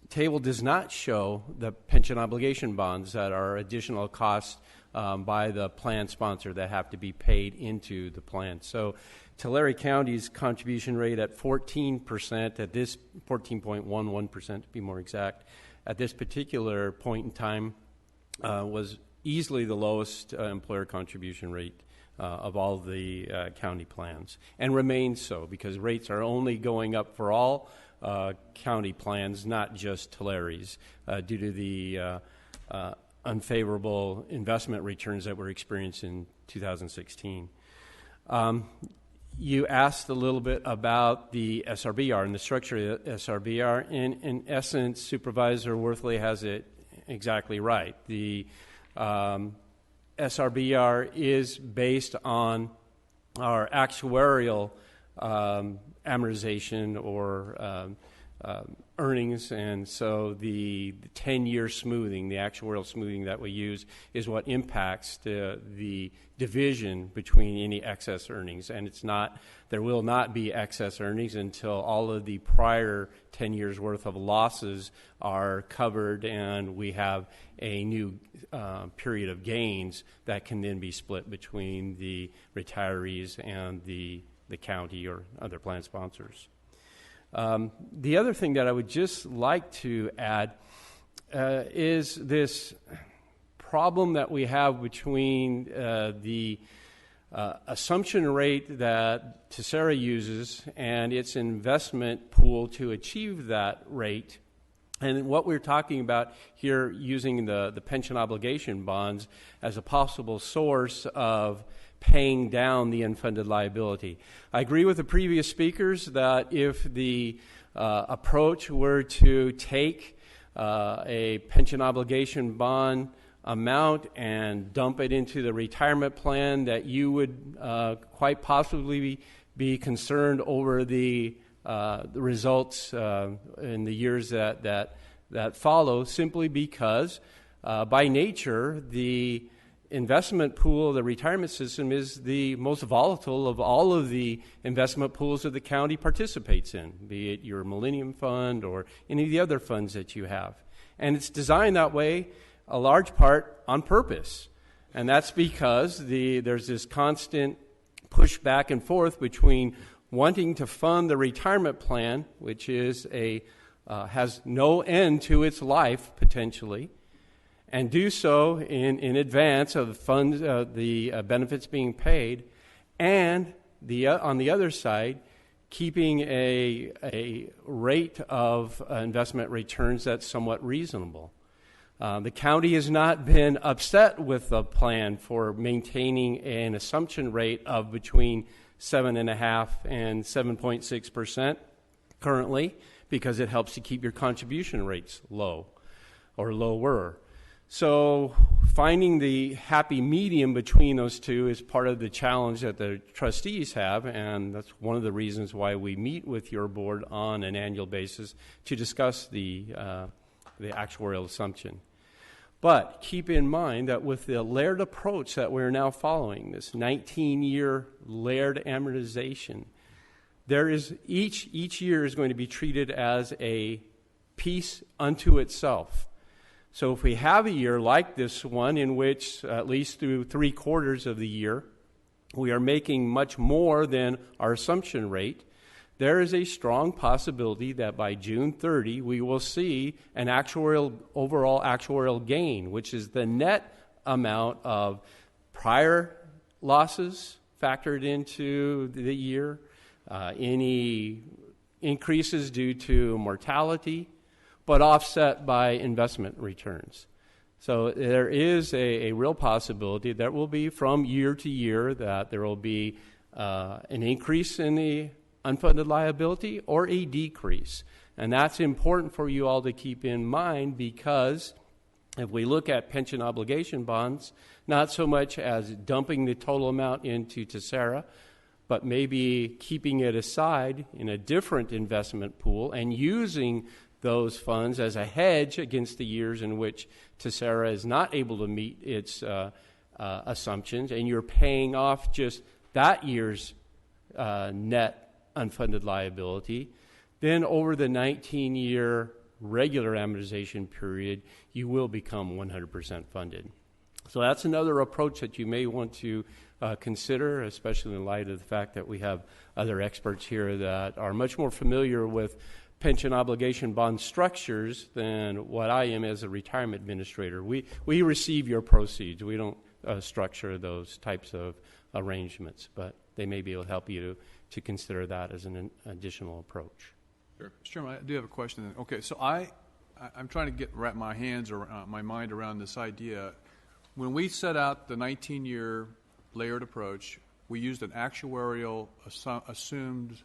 Speaker 6: table does not show the pension obligation bonds that are additional costs by the plan sponsor that have to be paid into the plan. So Tulare County's contribution rate at 14%, at this 14.11% to be more exact, at this particular point in time was easily the lowest employer contribution rate of all the county plans, and remains so because rates are only going up for all county plans, not just Tulare's, due to the unfavorable investment returns that were experienced in 2016. You asked a little bit about the SRBR and the structure of the SRBR. In essence, Supervisor Worthley has it exactly right. The SRBR is based on our actuarial amortization or earnings, and so the 10-year smoothing, the actuarial smoothing that we use, is what impacts the division between any excess earnings. And there will not be excess earnings until all of the prior 10 years worth of losses are covered and we have a new period of gains that can then be split between the retirees and the county or other plan sponsors. The other thing that I would just like to add is this problem that we have between the assumption rate that Tessera uses and its investment pool to achieve that rate. And what we're talking about here, using the pension obligation bonds as a possible source of paying down the unfunded liability. I agree with the previous speakers that if the approach were to take a pension obligation bond amount and dump it into the retirement plan, that you would quite possibly be concerned over the results in the years that follow, simply because by nature the investment pool of the retirement system is the most volatile of all of the investment pools that the county participates in, be it your Millennium Fund or any of the other funds that you have. And it's designed that way, a large part on purpose. And that's because there's this constant push back and forth between wanting to fund the retirement plan, which is has no end to its life potentially, and do so in advance of the benefits being paid, and on the other side, keeping a rate of investment returns that's somewhat reasonable. The county has not been upset with the plan for maintaining an assumption rate of between 7.5% and 7.6% currently, because it helps to keep your contribution rates low or lower. So finding the happy medium between those two is part of the challenge that the trustees have, and that's one of the reasons why we meet with your board on an annual basis to discuss the actuarial assumption. But keep in mind that with the layered approach that we're now following, this 19-year layered amortization, there is each year is going to be treated as a piece unto itself. So if we have a year like this one in which at least through 3/4 of the year we are making much more than our assumption rate, there is a strong possibility that by June 30 we will see an overall actuarial gain, which is the net amount of prior losses factored into the year, any increases due to mortality, but offset by investment returns. So there is a real possibility that will be from year to year that there will be an increase in the unfunded liability or a decrease. And that's important for you all to keep in mind, because if we look at pension obligation bonds, not so much as dumping the total amount into Tessera, but maybe keeping it aside in a different investment pool and using those funds as a hedge against the years in which Tessera is not able to meet its assumptions, and you're paying off just that year's net unfunded liability. Then over the 19-year regular amortization period, you will become 100% funded. So that's another approach that you may want to consider, especially in light of the fact that we have other experts here that are much more familiar with pension obligation bond structures than what I am as a retirement administrator. We receive your proceeds. We don't structure those types of arrangements, but they may be able to help you to consider that as an additional approach.
Speaker 3: Sure. Mr. Chairman, I do have a question. Okay, so I'm trying to wrap my mind around this idea. When we set out the 19-year layered approach, we used an actuarial assumed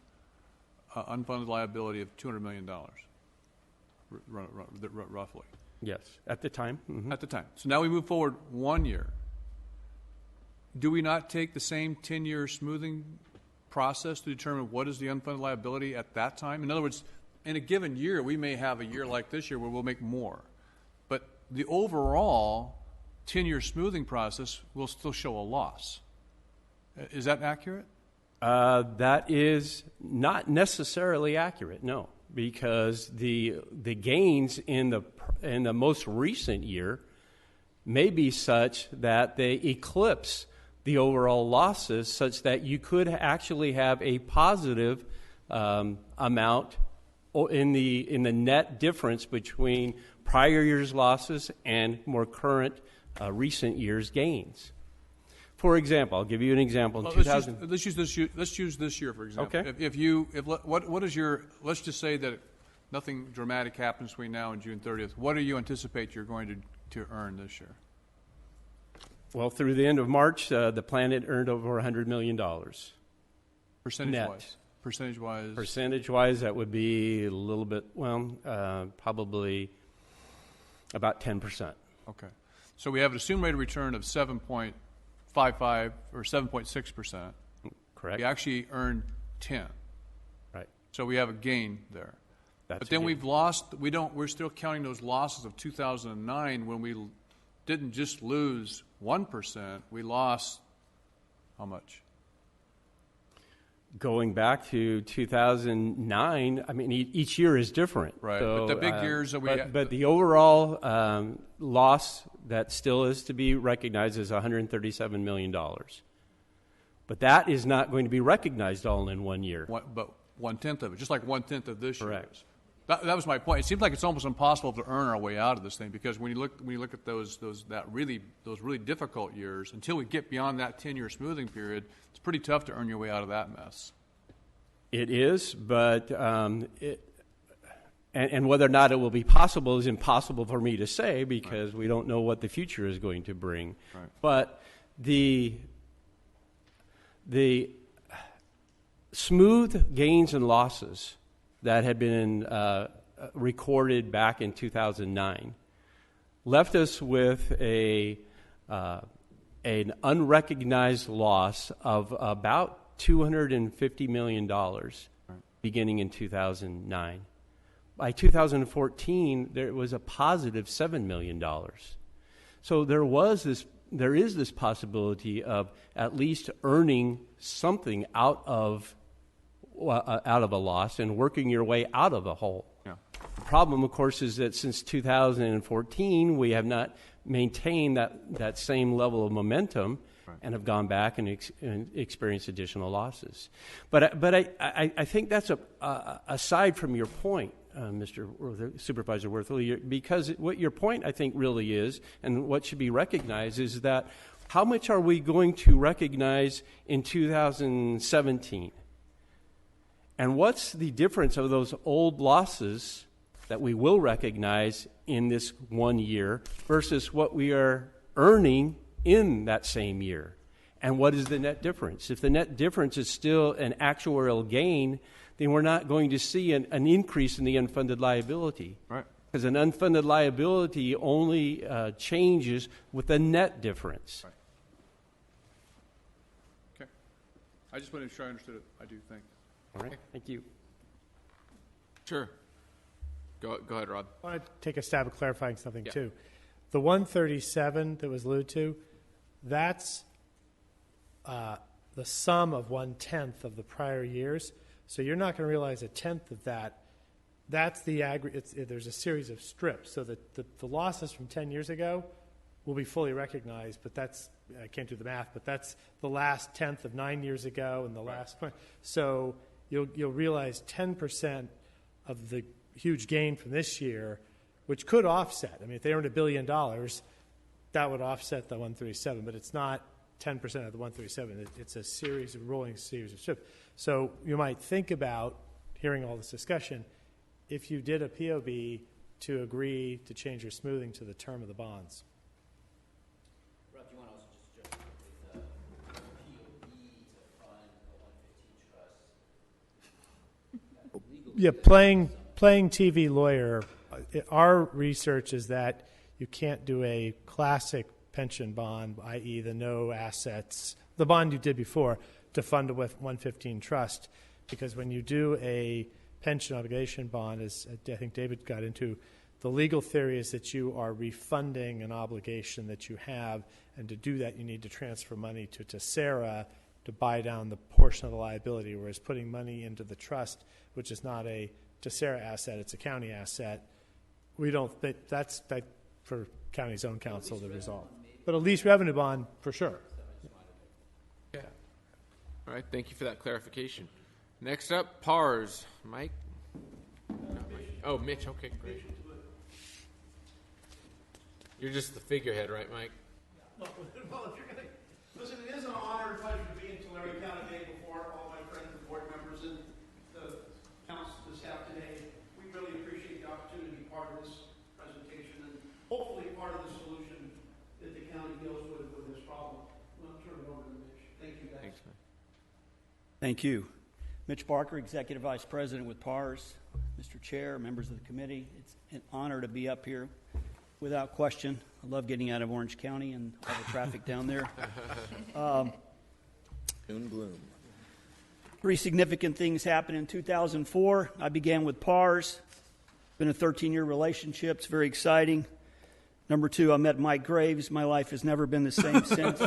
Speaker 3: unfunded liability of $200 million, roughly.
Speaker 6: Yes, at the time. Mm-hmm.
Speaker 3: At the time. So now we move forward 1 year. Do we not take the same 10-year smoothing process to determine what is the unfunded liability at that time? In other words, in a given year, we may have a year like this year where we'll make more. But the overall 10-year smoothing process will still show a loss. Is that accurate?
Speaker 6: That is not necessarily accurate, no, because the gains in the most recent year may be such that they eclipse the overall losses, such that you could actually have a positive amount in the net difference between prior year's losses and more current recent year's gains. For example, I'll give you an example.
Speaker 3: Well, let's use this year, for example.
Speaker 6: Okay.
Speaker 3: Let's just say that nothing dramatic happens between now and June 30th. What do you anticipate you're going to earn this year?
Speaker 6: Well, through the end of March, the plan had earned over $100 million.
Speaker 3: Percentage-wise? Percentage-wise?
Speaker 6: Percentage-wise, that would be a little bit, probably about 10%.
Speaker 3: Okay. So we have an assumed rate of return of 7.55 or 7.6%.
Speaker 6: Correct.
Speaker 3: We actually earned 10.
Speaker 6: Right.
Speaker 3: So we have a gain there.
Speaker 6: That's
Speaker 3: but then
Speaker 6: a gain.
Speaker 3: we've lost, we're still counting those losses of 2009 when we didn't just lose 1%, we lost how much?
Speaker 6: going back to 2009, I mean, each year is different.
Speaker 3: Right,
Speaker 6: So,
Speaker 3: but the big years that we had-
Speaker 6: but the overall loss that still is to be recognized is $137 million. But that is not going to be recognized all in 1 year.
Speaker 3: But 1/10 of it, just like 1/10 of this year.
Speaker 6: Correct.
Speaker 3: That was my point. It seems like it's almost impossible to earn our way out of this thing because when you look at those really difficult years, until we get beyond that 10-year smoothing period, it's pretty tough to earn your way out of that mess.
Speaker 6: It is, but and whether or not it will be possible is impossible for me to say because we don't know what the future is going to bring.
Speaker 3: Right.
Speaker 6: But the smooth gains and losses that had been recorded back in 2009 left us with an unrecognized loss of about $250 million beginning in 2009. By 2014, there was a positive $7 million. So there is this possibility of at least earning something out of a loss and working your way out of a hole.
Speaker 3: Yeah.
Speaker 6: The problem, of course, is that since 2014, we have not maintained that same level of momentum and have gone back and experienced additional losses. But I think that's aside from your point, Supervisor Worthley, because what your point, I think, really is, and what should be recognized, is that how much are we going to recognize in 2017? And what's the difference of those old losses that we will recognize in this 1 year versus what we are earning in that same year? And what is the net difference? If the net difference is still an actuarial gain, then we're not going to see an increase in the unfunded liability.
Speaker 3: Right.
Speaker 6: Because an unfunded liability only changes with the net difference.
Speaker 3: Right. Okay. I just wanted to make sure I understood it. I do think.
Speaker 6: All right. Thank you.
Speaker 1: Sure. Go ahead, Rob.
Speaker 7: I want to take a stab at clarifying something,
Speaker 1: Yeah.
Speaker 7: too. The 137 that was alluded to, that's the sum of 1/10 of the prior years. So you're not going to realize 1/10 of that. That's the aggregate. There's a series of strips. So that the losses from 10 years ago will be fully recognized, but I can't do the math, but that's the last 10th of 9 years ago and the last. So you'll realize 10% of the huge gain from this year, which could offset. I mean, if they earned $1 billion, that would offset the 137, but it's not 10% of the 137. It's a rolling series of strips. So you might think about, hearing all this discussion, if you did a POB to agree to change your smoothing to the term of the bonds.
Speaker 8: Rob, do you want to also just jump with the POB to fund the 115 trust?
Speaker 7: Yeah, playing TV lawyer, our research is that you can't do a classic pension bond, i.e. the no assets, the bond you did before, to fund a 115 trust, because when you do a pension obligation bond, as I think David got into, the legal theory is that you are refunding an obligation that you have, and to do that you need to transfer money to Tessera to buy down the portion of the liability, whereas putting money into the trust, which is not a Tessera asset, it's a county asset, we don't think that's for county's own counsel to resolve. But a lease revenue bond, for sure.
Speaker 1: Yeah. All right. Thank you for that clarification. Next up, PARS. Mike? Oh, Mitch. Okay, great. You're just the figurehead, right, Mike?
Speaker 9: Well, if you're going to listen, it is an honor and pleasure to be in Tulare County Day before all my friends and board members and the council staff today. We really appreciate the opportunity to be part of this presentation and hopefully part of the solution that the county deals with this problem. I'm going to turn it over to Mitch. Thank you, guys.
Speaker 1: Thanks, man.
Speaker 10: Thank you. Mitch Barker, Executive Vice President with PARS. Mr. Chair, members of the committee, it's an honor to be up here. Without question, I love getting out of Orange County and all the traffic down there.
Speaker 5: Soon bloom.
Speaker 10: 3 significant things happened in 2004. I began with PARS. Been a 13-year relationship. It's very exciting. Number 2, I met Mike Graves. My life has never been the same since.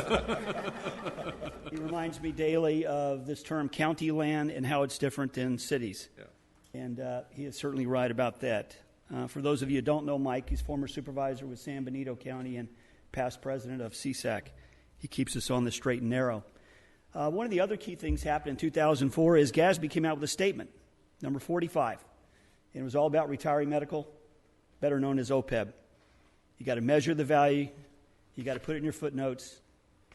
Speaker 10: He reminds me daily of this term county land and how it's different than cities.
Speaker 3: Yeah.
Speaker 10: And he is certainly right about that. For those of you who don't know Mike, he's former supervisor with San Benito County and past president of CSAC. He keeps us on the straight and narrow. One of the other key things happened in 2004 is GASB came out with a statement, number 45. And it was all about retiree medical, better known as OPEB. You got to measure the value, you got to put it in your footnotes,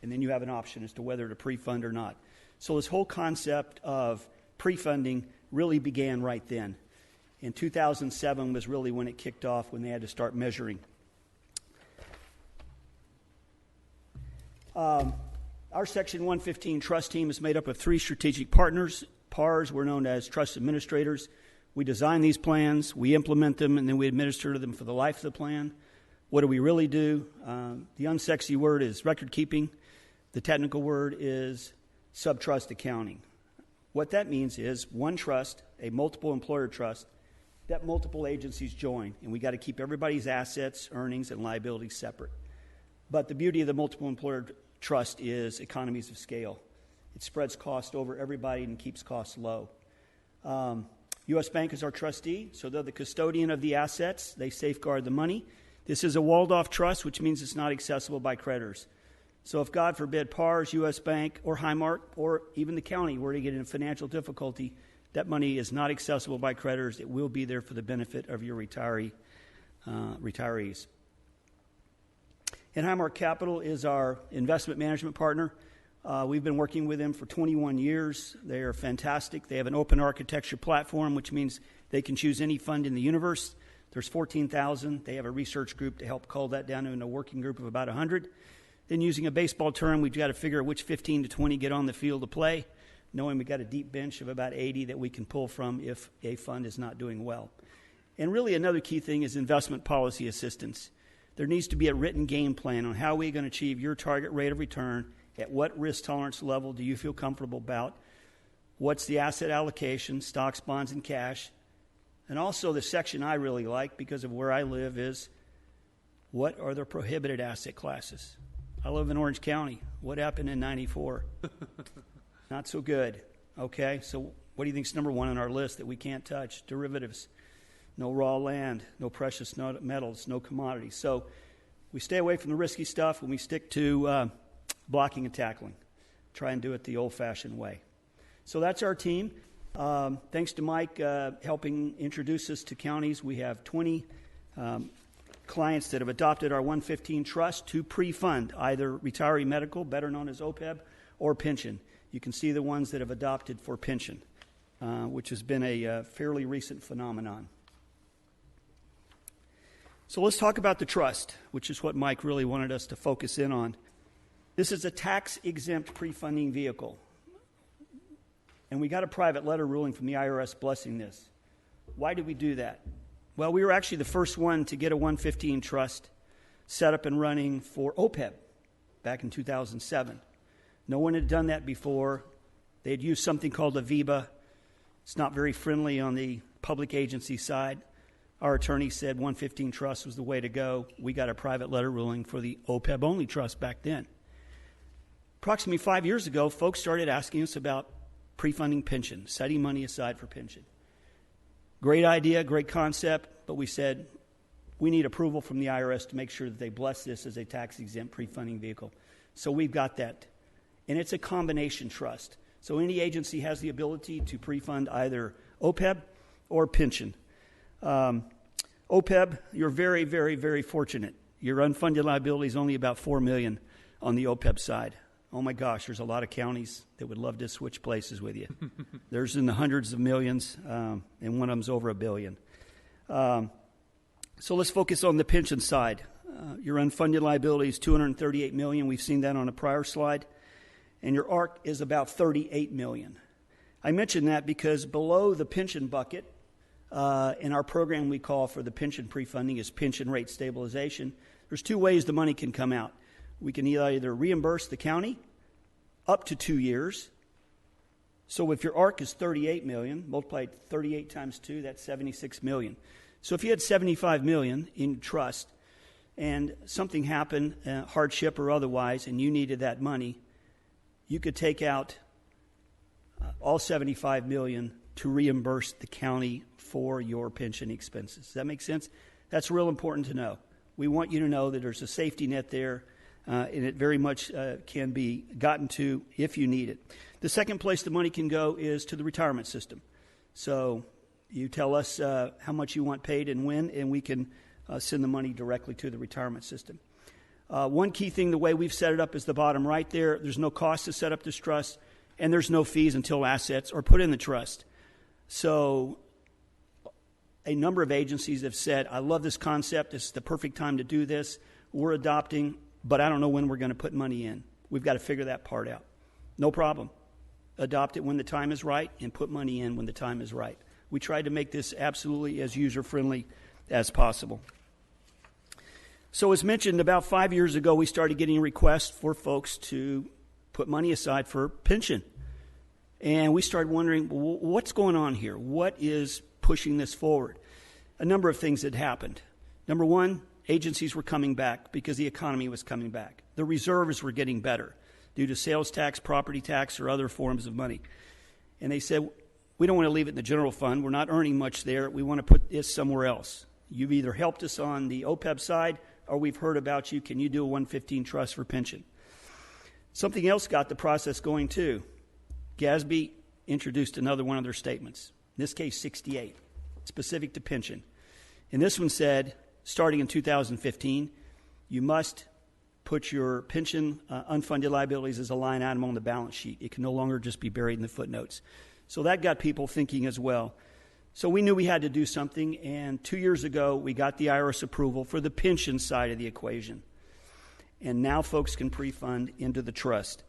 Speaker 10: and then you have an option as to whether to pre-fund or not. So this whole concept of pre-funding really began right then. In 2007 was really when it kicked off, when they had to start measuring. Our Section 115 trust team is made up of 3 strategic partners. PARs, we're known as trust administrators. We design these plans, we implement them, and then we administer them for the life of the plan. What do we really do? The unsexy word is record keeping. The technical word is sub-trust accounting. What that means is one trust, a multiple employer trust, that multiple agencies join, and we got to keep everybody's assets, earnings, and liabilities separate. But the beauty of the multiple employer trust is economies of scale. It spreads cost over everybody and keeps costs low. U.S. Bank is our trustee, so they're the custodian of the assets. They safeguard the money. This is a walled-off trust, which means it's not accessible by creditors. So if, God forbid, PARS, U.S. Bank, or Highmark, or even the county were to get in financial difficulty, that money is not accessible by creditors. It will be there for the benefit of your retirees. And Highmark Capital is our investment management partner. We've been working with them for 21 years. They are fantastic. They have an open architecture platform, which means they can choose any fund in the universe. There's 14,000. They have a research group to help cull that down into a working group of about 100. Then using a baseball term, we've got to figure out which 15 to 20 get on the field to play, knowing we've got a deep bench of about 80 that we can pull from if a fund is not doing well. And really another key thing is investment policy assistance. There needs to be a written game plan on how we're going to achieve your target rate of return. At what risk tolerance level do you feel comfortable about? What's the asset allocation, stocks, bonds, and cash? And also the section I really like because of where I live is what are the prohibited asset classes? I live in Orange County. What happened in 94? Not so good. Okay, so what do you think is number 1 on our list that we can't touch? Derivatives. No raw land, no precious metals, no commodities. So we stay away from the risky stuff and we stick to blocking and tackling. Try and do it the old-fashioned way. So that's our team. Thanks to Mike helping introduce us to counties. We have 20 clients that have adopted our 115 trust to pre-fund either retiree medical, better known as OPEB, or pension. You can see the ones that have adopted for pension, which has been a fairly recent phenomenon. So let's talk about the trust, which is what Mike really wanted us to focus in on. This is a tax-exempt pre-funding vehicle. And we got a private letter ruling from the IRS blessing this. Why did we do that? Well, we were actually the first one to get a 115 trust set up and running for OPEB back in 2007. No one had done that before. They had used something called Aviva. It's not very friendly on the public agency side. Our attorney said 115 trust was the way to go. We got a private letter ruling for the OPEB-only trust back then. Approximately 5 years ago, folks started asking us about pre-funding pension, setting money aside for pension. Great idea, great concept, but we said we need approval from the IRS to make sure that they bless this as a tax-exempt pre-funding vehicle. So we've got that. And it's a combination trust. So any agency has the ability to pre-fund either OPEB or pension. OPEB, you're very, very, very fortunate. Your unfunded liability is only about $4 million on the OPEB side. Oh my gosh, there's a lot of counties that would love to switch places with you. There's in the hundreds of millions, and one of them's over $1 billion. So let's focus on the pension side. Your unfunded liability is $238 million. We've seen that on a prior slide. And your ARC is about $38 million. I mention that because below the pension bucket, in our program we call for the pension pre-funding is pension rate stabilization. There's 2 ways the money can come out. We can either reimburse the county up to 2 years. So if your ARC is $38 million, multiply 38 times 2, that's $76 million. So if you had $75 million in trust and something happened, hardship or otherwise, and you needed that money, you could take out all $75 million to reimburse the county for your pension expenses. Does that make sense? That's real important to know. We want you to know that there's a safety net there, and it very much can be gotten to if you need it. The second place the money can go is to the retirement system. So you tell us how much you want paid and when, and we can send the money directly to the retirement system. One key thing, the way we've set it up, is the bottom right there. There's no cost to set up this trust, and there's no fees until assets are put in the trust. So a number of agencies have said, I love this concept. This is the perfect time to do this. We're adopting, but I don't know when we're going to put money in. We've got to figure that part out. No problem. Adopt it when the time is right and put money in when the time is right. We tried to make this absolutely as user-friendly as possible. So as mentioned, about 5 years ago, we started getting requests for folks to put money aside for pension. And we started wondering, well, what's going on here? What is pushing this forward? A number of things had happened. Number one, agencies were coming back because the economy was coming back. The reserves were getting better due to sales tax, property tax, or other forms of money. And they said, we don't want to leave it in the general fund. We're not earning much there. We want to put this somewhere else. You've either helped us on the OPEB side, or we've heard about you. Can you do a 115 trust for pension? Something else got the process going too. GASB introduced another one of their statements, in this case 68, specific to pension. And this one said, starting in 2015, you must put your pension unfunded liabilities as a line item on the balance sheet. It can no longer just be buried in the footnotes. So that got people thinking as well. So we knew we had to do something, and 2 years ago we got the IRS approval for the pension side of the equation. And now folks can pre-fund into the trust.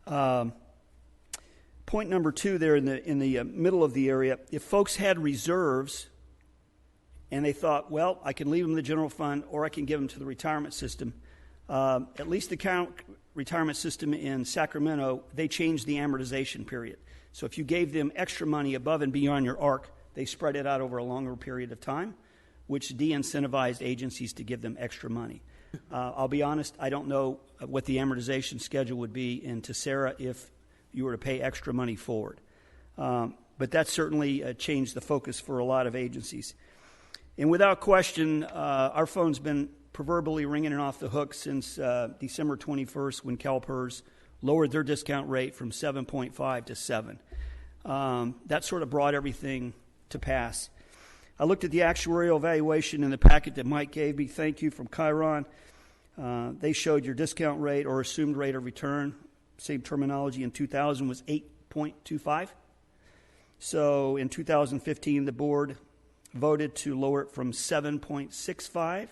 Speaker 10: Point number two there in the middle of the area, if folks had reserves and they thought, well, I can leave them in the general fund or I can give them to the retirement system, at least the retirement system in Sacramento, they changed the amortization period. So if you gave them extra money above and beyond your ARC, they spread it out over a longer period of time, which de-incentivized agencies to give them extra money. I'll be honest, I don't know what the amortization schedule would be in Tessera if you were to pay extra money forward. But that certainly changed the focus for a lot of agencies. And without question, our phone's been proverbially ringing it off the hook since December 21st when CalPERS lowered their discount rate from 7.5 to 7. That sort of brought everything to pass. I looked at the actuarial evaluation in the packet that Mike gave me. Thank you, from Chiron. They showed your discount rate or assumed rate of return, same terminology, in 2000 was 8.25. So in 2015, the board voted to lower it from 7.65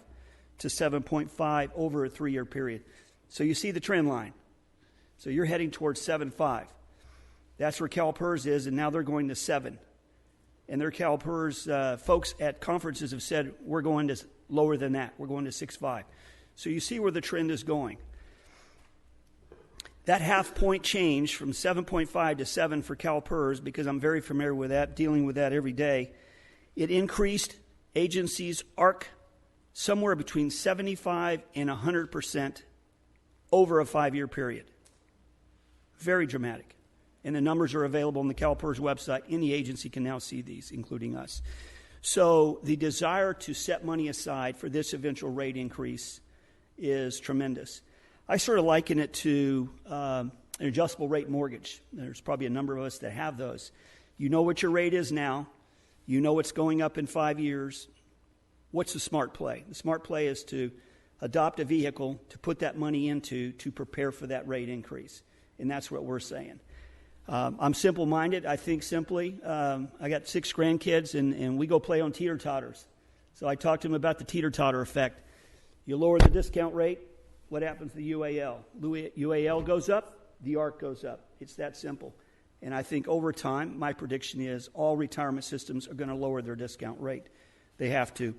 Speaker 10: to 7.5 over a 3-year period. So you see the trend line. So you're heading towards 7.5. That's where CalPERS is, and now they're going to 7. And their CalPERS folks at conferences have said, we're going to lower than that. We're going to 6.5. So you see where the trend is going. That half-point change from 7.5 to 7 for CalPERS, because I'm very familiar with that, dealing with that every day, it increased agencies' ARC somewhere between 75 and 100% over a 5-year period. Very dramatic. And the numbers are available on the CalPERS website. Any agency can now see these, including us. So the desire to set money aside for this eventual rate increase is tremendous. I sort of liken it to an adjustable rate mortgage. There's probably a number of us that have those. You know what your rate is now. You know what's going up in 5 years. What's the smart play? The smart play is to adopt a vehicle to put that money into to prepare for that rate increase. And that's what we're saying. I'm simple-minded. I think simply. I got 6 grandkids, and we go play on teeter-totters. So I talked to them about the teeter-totter effect. You lower the discount rate, what happens to the UAL? UAL goes up, the ARC goes up. It's that simple. And I think over time, my prediction is all retirement systems are going to lower their discount rate. They have to.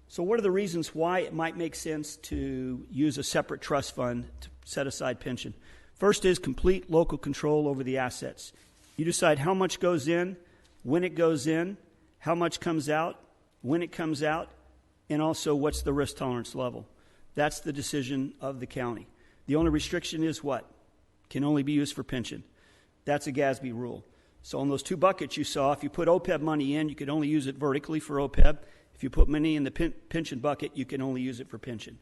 Speaker 10: So what are the reasons why it might make sense to use a separate trust fund to set aside pension? First is complete local control over the assets. You decide how much goes in, when it goes in, how much comes out, when it comes out, and also what's the risk tolerance level. That's the decision of the county. The only restriction is what? Can only be used for pension. That's a GASB rule. So on those two buckets you saw, if you put OPEB money in, you could only use it vertically for OPEB. If you put money in the pension bucket, you can only use it for pension.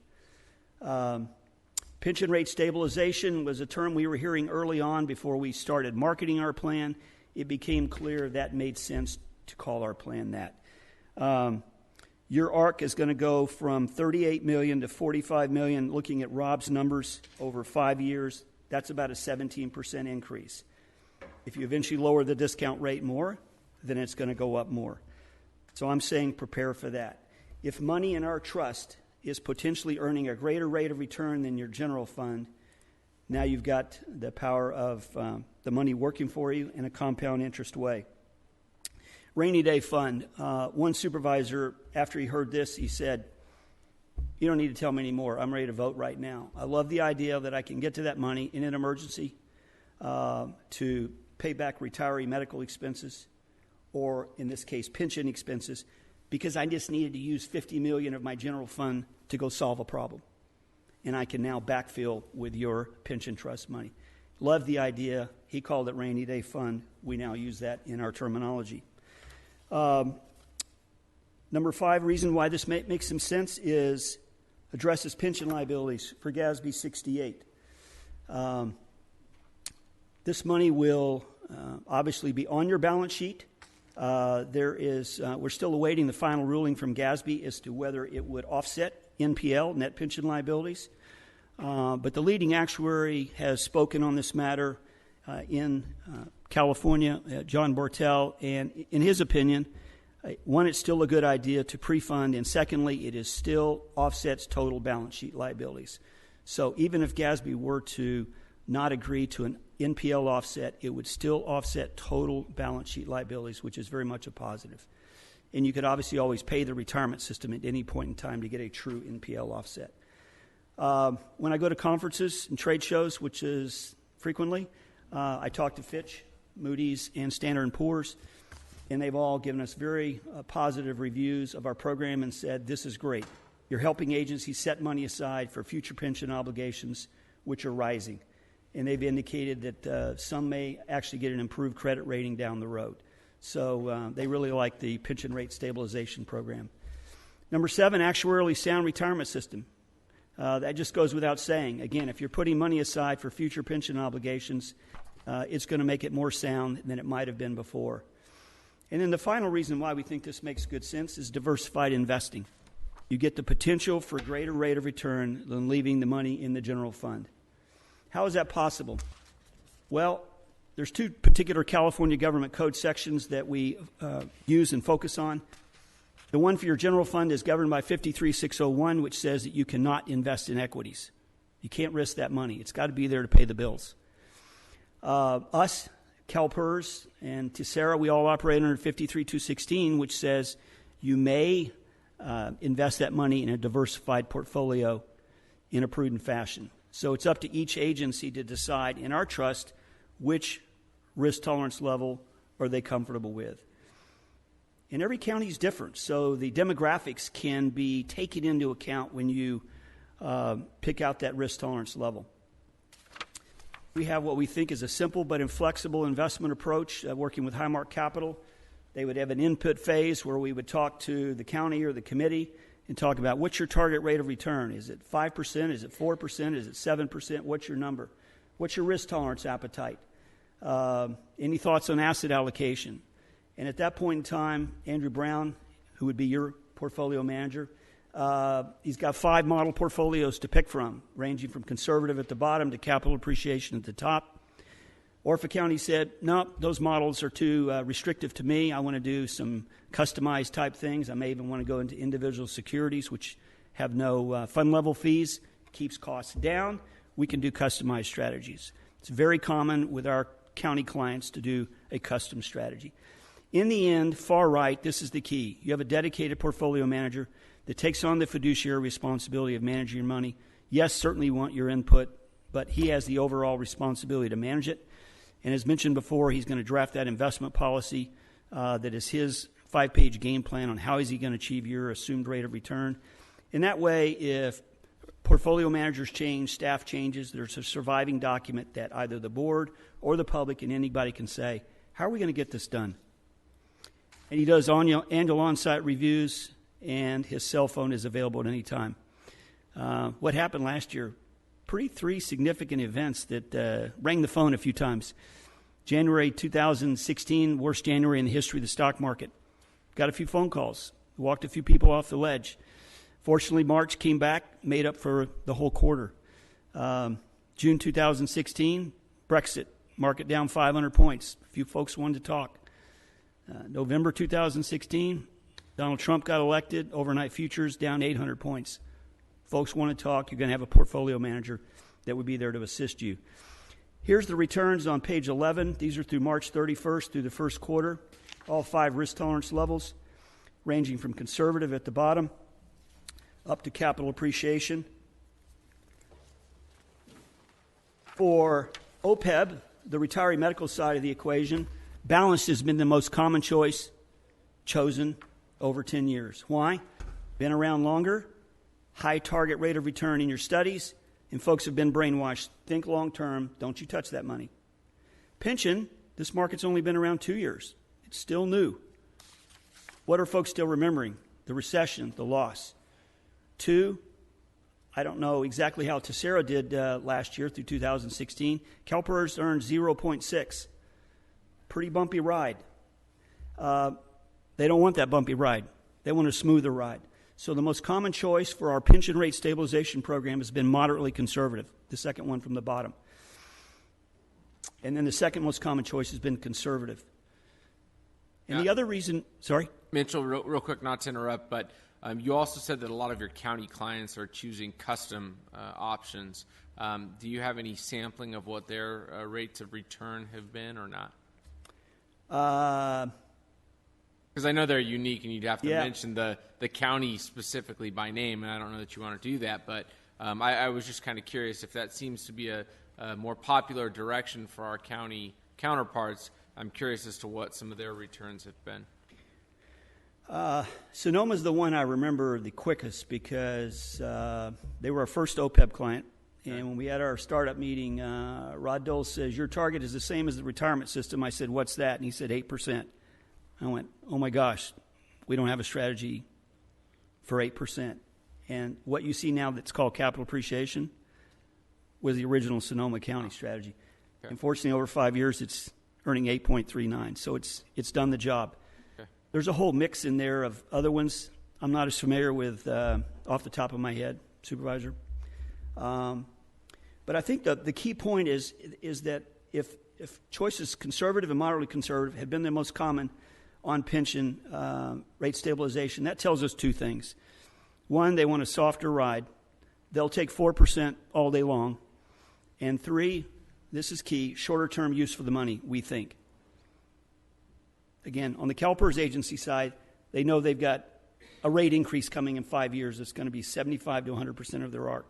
Speaker 10: Pension rate stabilization was a term we were hearing early on before we started marketing our plan. It became clear that made sense to call our plan that. Your ARC is going to go from $38 million to $45 million. Looking at Rob's numbers over 5 years, that's about a 17% increase. If you eventually lower the discount rate more, then it's going to go up more. So I'm saying prepare for that. If money in our trust is potentially earning a greater rate of return than your general fund, now you've got the power of the money working for you in a compound interest way. Rainy day fund. One supervisor, after he heard this, he said, "You don't need to tell me anymore. I'm ready to vote right now." I love the idea that I can get to that money in an emergency to pay back retiree medical expenses, or in this case, pension expenses, because I just needed to use $50 million of my general fund to go solve a problem. And I can now backfill with your pension trust money. Love the idea. He called it rainy day fund. We now use that in our terminology. Number 5, reason why this makes some sense is addresses pension liabilities for GASB 68. This money will obviously be on your balance sheet. We're still awaiting the final ruling from GASB as to whether it would offset NPL, net pension liabilities. But the leading actuary has spoken on this matter in California, John Bortel, and in his opinion, one, it's still a good idea to pre-fund, and secondly, it is still offsets total balance sheet liabilities. So even if GASB were to not agree to an NPL offset, it would still offset total balance sheet liabilities, which is very much a positive. And you could obviously always pay the retirement system at any point in time to get a true NPL offset. When I go to conferences and trade shows, which is frequently, I talk to Fitch, Moody's, and Standard & Poor's, and they've all given us very positive reviews of our program and said, this is great. You're helping agencies set money aside for future pension obligations, which are rising. And they've indicated that some may actually get an improved credit rating down the road. So they really like the pension rate stabilization program. Number 7, actuarially sound retirement system. That just goes without saying. Again, if you're putting money aside for future pension obligations, it's going to make it more sound than it might have been before. And then the final reason why we think this makes good sense is diversified investing. You get the potential for a greater rate of return than leaving the money in the general fund. How is that possible? Well, there's 2 particular California government code sections that we use and focus on. The one for your general fund is governed by 53601, which says that you cannot invest in equities. You can't risk that money. It's got to be there to pay the bills. Us, CalPERS, and Tessera, we all operate under 53216, which says you may invest that money in a diversified portfolio in a prudent fashion. So it's up to each agency to decide in our trust which risk tolerance level are they comfortable with. And every county is different, so the demographics can be taken into account when you pick out that risk tolerance level. We have what we think is a simple but inflexible investment approach, working with Highmark Capital. They would have an input phase where we would talk to the county or the committee and talk about what's your target rate of return. Is it 5%? Is it 4%? Is it 7%? What's your number? What's your risk tolerance appetite? Any thoughts on asset allocation? And at that point in time, Andrew Brown, who would be your portfolio manager, he's got 5 model portfolios to pick from, ranging from conservative at the bottom to capital appreciation at the top. Or if a county said, no, those models are too restrictive to me, I want to do some customized type things, I may even want to go into individual securities, which have no fund level fees, keeps costs down, we can do customized strategies. It's very common with our county clients to do a custom strategy. In the end, far right, this is the key. You have a dedicated portfolio manager that takes on the fiduciary responsibility of managing your money. Yes, certainly you want your input, but he has the overall responsibility to manage it. And as mentioned before, he's going to draft that investment policy that is his 5-page game plan on how is he going to achieve your assumed rate of return. And that way, if Portfolio managers change, staff changes. There's a surviving document that either the board or the public and anybody can say, how are we going to get this done? And he does annual on-site reviews, and his cell phone is available at any time. What happened last year? Three significant events that rang the phone a few times. January 2016, worst January in the history of the stock market. Got a few phone calls. Walked a few people off the ledge. Fortunately, March came back, made up for the whole quarter. June 2016, Brexit, market down 500 points. A few folks wanted to talk. November 2016, Donald Trump got elected, overnight futures down 800 points. Folks want to talk, you're going to have a portfolio manager that would be there to assist you. Here's the returns on page 11. These are through March 31st through the first quarter. All 5 risk tolerance levels, ranging from conservative at the bottom up to capital appreciation. For OPEB, the retiree medical side of the equation, balanced has been the most common choice chosen over 10 years. Why? Been around longer, high target rate of return in your studies, and folks have been brainwashed. Think long term, don't you touch that money. Pension, this market's only been around 2 years. It's still new. What are folks still remembering? The recession, the loss. 2, I don't know exactly how Tessera did last year through 2016. CalPERS earned 0.6. Pretty bumpy ride. They don't want that bumpy ride. They want a smoother ride. So the most common choice for our pension rate stabilization program has been moderately conservative, the second one from the bottom. And then the second most common choice has been conservative. And the other reason, sorry?
Speaker 1: Mitchell, real quick, not to interrupt, but you also said that a lot of your county clients are choosing custom options. Do you have any sampling of what their rates of return have been or not? Because I know they're unique, and you'd have to mention the county specifically by name, and I don't know that you want to do that, but I was just kind of curious if that seems to be a more popular direction for our county counterparts. I'm curious as to what some of their returns have been.
Speaker 10: Sonoma's the one I remember the quickest because they were our first OPEB client. And when we had our startup meeting, Rod Dole says, your target is the same as the retirement system. I said, what's that? And he said, 8%. I went, oh my gosh, we don't have a strategy for 8%. And what you see now that's called capital appreciation was the original Sonoma County strategy. Okay. Unfortunately, over 5 years, it's earning 8.39. So it's done the job. Okay. There's a whole mix in there of other ones I'm not as familiar with off the top of my head, Supervisor. But I think the key point is that if choices conservative and moderately conservative have been the most common on pension rate stabilization, that tells us 2 things. One, they want a softer ride. They'll take 4% all day long. And 3, this is key, shorter term use for the money, we think. Again, on the CalPERS agency side, they know they've got a rate increase coming in 5 years that's going to be 75 to 100% of their ARC.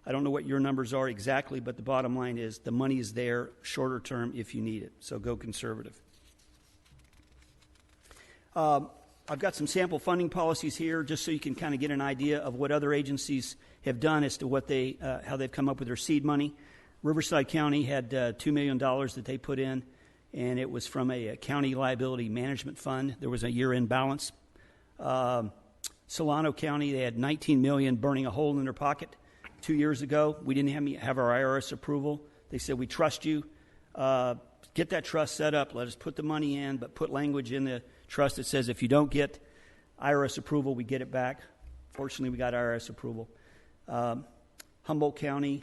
Speaker 10: I don't know what your numbers are exactly, but the bottom line is the money is there shorter term if you need it. So go conservative. I've got some sample funding policies here just so you can kind of get an idea of what other agencies have done as to what how they've come up with their seed money. Riverside County had $2 million that they put in, and it was from a county liability management fund. There was a year-end balance. Solano County, they had $19 million burning a hole in their pocket 2 years ago. We didn't have our IRS approval. They said, we trust you. Get that trust set up. Let us put the money in, but put language in the trust that says if you don't get IRS approval, we get it back. Fortunately, we got IRS approval. Humboldt County,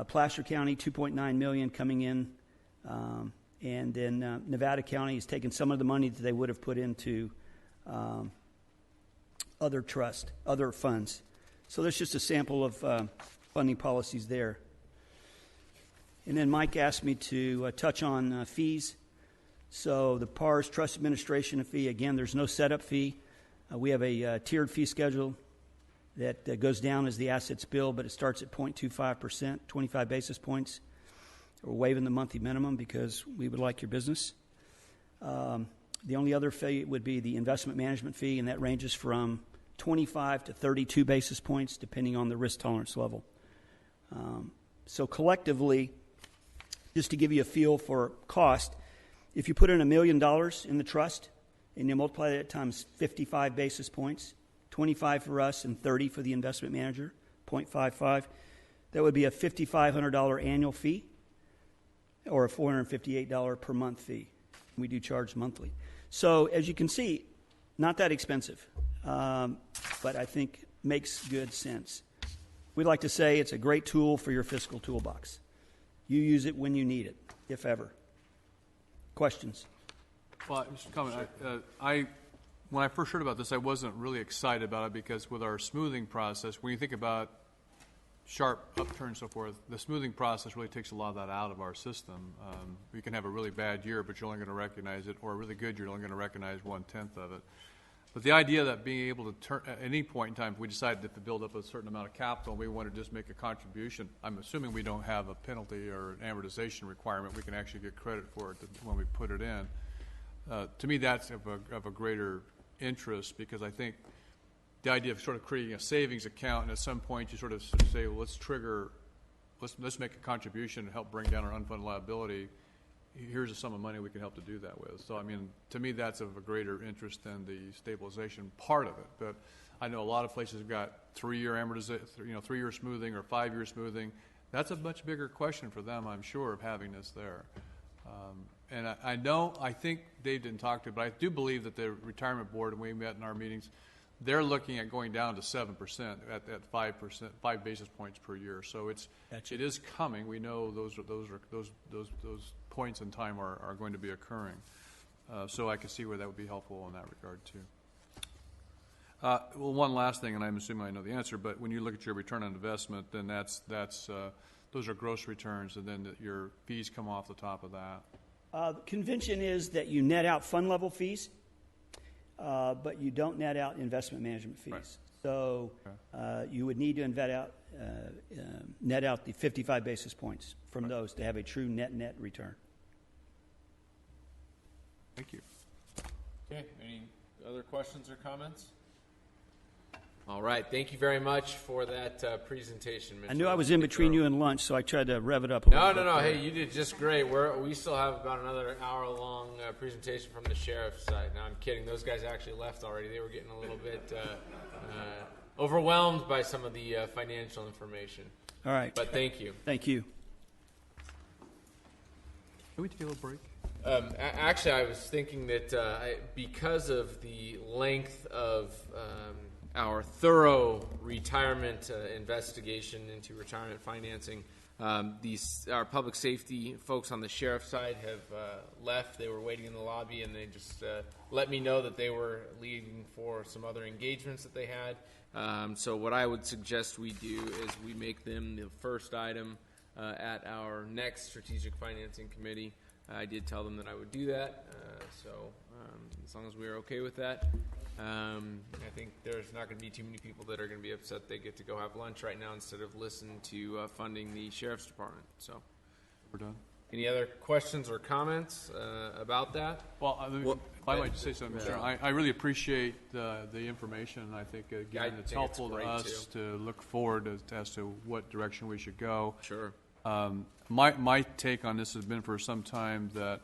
Speaker 10: Placer County, $2.9 million coming in. And then Nevada County has taken some of the money that they would have put into other funds. So that's just a sample of funding policies there. And then Mike asked me to touch on fees. So the PARS Trust Administration fee, again, there's no setup fee. We have a tiered fee schedule that goes down as the assets build, but it starts at 0.25%, 25 basis points. We're waiving the monthly minimum because we would like your business. The only other fee would be the investment management fee, and that ranges from 25 to 32 basis points, depending on the risk tolerance level. So collectively, just to give you a feel for cost, if you put in $1 million in the trust and you multiply that times 55 basis points, 25 for us and 30 for the investment manager, 0.55, that would be a $5,500 annual fee or a $458 per month fee. We do charge monthly. So as you can see, not that expensive, but I think makes good sense. We'd like to say it's a great tool for your fiscal toolbox. You use it when you need it, if ever. Questions?
Speaker 3: Well, just a comment. When I first heard about this, I wasn't really excited about it because with our smoothing process, when you think about sharp upturn and so forth, the smoothing process really takes a lot of that out of our system. You can have a really bad year, but you're only going to recognize it, or a really good year, you're only going to recognize 1/10 of it. But the idea that being able to turn, at any point in time, if we decided to build up a certain amount of capital and we want to just make a contribution, I'm assuming we don't have a penalty or an amortization requirement. We can actually get credit for it when we put it in. To me, that's of a greater interest because I think the idea of sort of creating a savings account and at some point you sort of say, well, let's make a contribution to help bring down our unfunded liability. Here's a sum of money we can help to do that with. So, I mean, to me, that's of a greater interest than the stabilization part of it. But I know a lot of places have got 3-year amortization, 3-year smoothing or 5-year smoothing. That's a much bigger question for them, I'm sure, of having this there. And I think Dave didn't talk to it, but I do believe that the retirement board, and we met in our meetings, they're looking at going down to 7% at 5%, 5 basis points per year. So it is coming. We know those points in time are going to be occurring. So I can see where that would be helpful in that regard too. Well, one last thing, and I'm assuming I know the answer, but when you look at your return on investment, then those are gross returns, and then your fees come off the top of that.
Speaker 10: The convention is that you net out fund level fees, but you don't net out investment management fees.
Speaker 3: Right.
Speaker 10: So you would need to net out the 55 basis points from those to have a true net return.
Speaker 3: Thank you.
Speaker 1: Okay, any other questions or comments? All right, thank you very much for that presentation, Mitchell.
Speaker 10: I knew I was in between you and lunch, so I tried to rev it up a little bit.
Speaker 1: No, hey, you did just great. We still have about another hour-long presentation from the sheriff's side. No, I'm kidding. Those guys actually left already. They were getting a little bit overwhelmed by some of the financial information.
Speaker 10: All right.
Speaker 1: But thank you.
Speaker 10: Thank you.
Speaker 3: Can we take a little break?
Speaker 1: Actually, I was thinking that because of the length of our thorough retirement investigation into retirement financing, our public safety folks on the sheriff's side have left. They were waiting in the lobby, and they just let me know that they were leaving for some other engagements that they had. So what I would suggest we do is we make them the first item at our next strategic financing committee. I did tell them that I would do that, so as long as we're okay with that. I think there's not going to be too many people that are going to be upset they get to go have lunch right now instead of listen to funding the sheriff's department. So
Speaker 3: We're done.
Speaker 1: Any other questions or comments about that?
Speaker 3: Well, if I might just say something, Mr. I really appreciate the information. I think, again, it's helpful to us to look forward as to what direction we should go.
Speaker 1: Sure.
Speaker 3: My take on this has been for some time that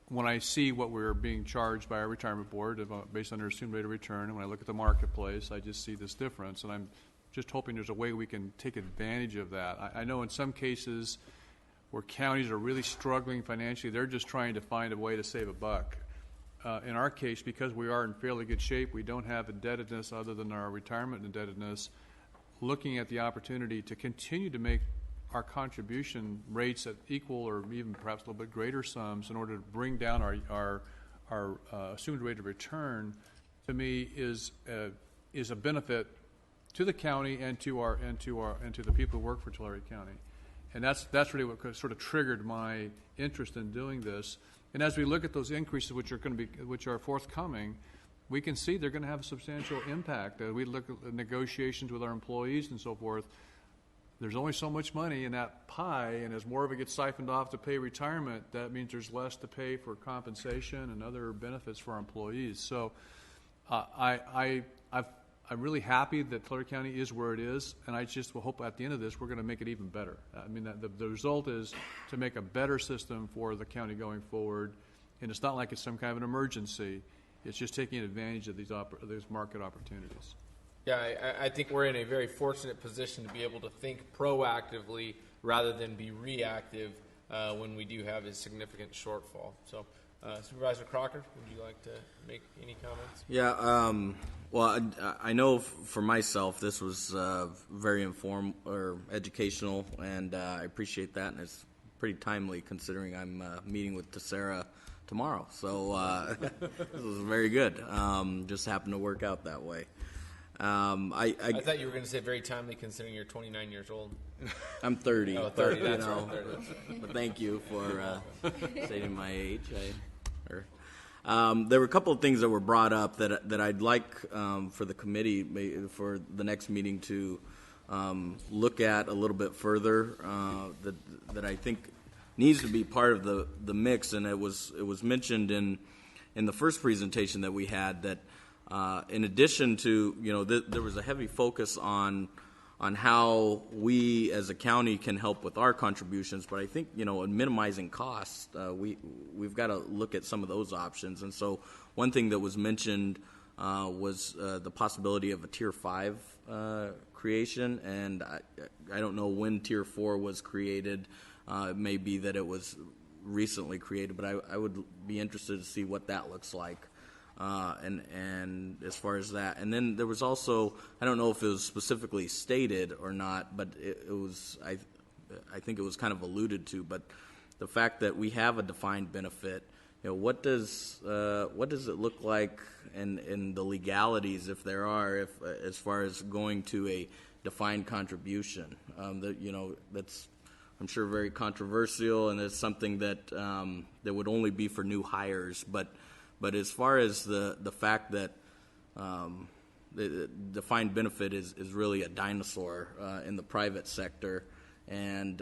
Speaker 3: when I see what we're being charged by our retirement board based on their assumed rate of return, and when I look at the marketplace, I just see this difference. And I'm just hoping there's a way we can take advantage of that. I know in some cases where counties are really struggling financially, they're just trying to find a way to save a buck. In our case, because we are in fairly good shape, we don't have indebtedness other than our retirement indebtedness, looking at the opportunity to continue to make our contribution rates at equal or even perhaps a little bit greater sums in order to bring down our assumed rate of return, to me is a benefit to the county and to the people who work for Tulare County. And that's really what sort of triggered my interest in doing this. And as we look at those increases, which are forthcoming, we can see they're going to have a substantial impact. We look at negotiations with our employees and so forth. There's only so much money in that pie, and as more of it gets siphoned off to pay retirement, that means there's less to pay for compensation and other benefits for our employees. So I'm really happy that Tulare County is where it is, and I just will hope at the end of this we're going to make it even better. I mean, the result is to make a better system for the county going forward, and it's not like it's some kind of an emergency. It's just taking advantage of these market opportunities.
Speaker 1: Yeah, I think we're in a very fortunate position to be able to think proactively rather than be reactive when we do have a significant shortfall. So, Supervisor Crocker, would you like to make any comments?
Speaker 5: Yeah, well, I know for myself this was very educational, and I appreciate that, and it's pretty timely considering I'm meeting with Tessera tomorrow. So this was very good. Just happened to work out that way.
Speaker 1: I thought you were going to say very timely considering you're 29 years old.
Speaker 5: I'm 30.
Speaker 1: Oh, 30,
Speaker 5: but,
Speaker 1: that's right, 30.
Speaker 5: But thank you for stating my age. There were a couple of things that were brought up that I'd like for the committee, for the next meeting, to look at a little bit further, that I think needs to be part of the mix. And it was mentioned in the first presentation that we had that in addition to, there was a heavy focus on how we as a county can help with our contributions, but I think, in minimizing costs, we've got to look at some of those options. And so one thing that was mentioned was the possibility of a Tier 5 creation, and I don't know when Tier 4 was created. It may be that it was recently created, but I would be interested to see what that looks like. And as far as that, and then there was also, I don't know if it was specifically stated or not, but it was, I think it was kind of alluded to, but the fact that we have a defined benefit, what does it look like in the legalities, if there are, as far as going to a defined contribution, that's, I'm sure, very controversial, and it's something that that would only be for new hires, But as far as the fact that the defined benefit is really a dinosaur in the private sector, and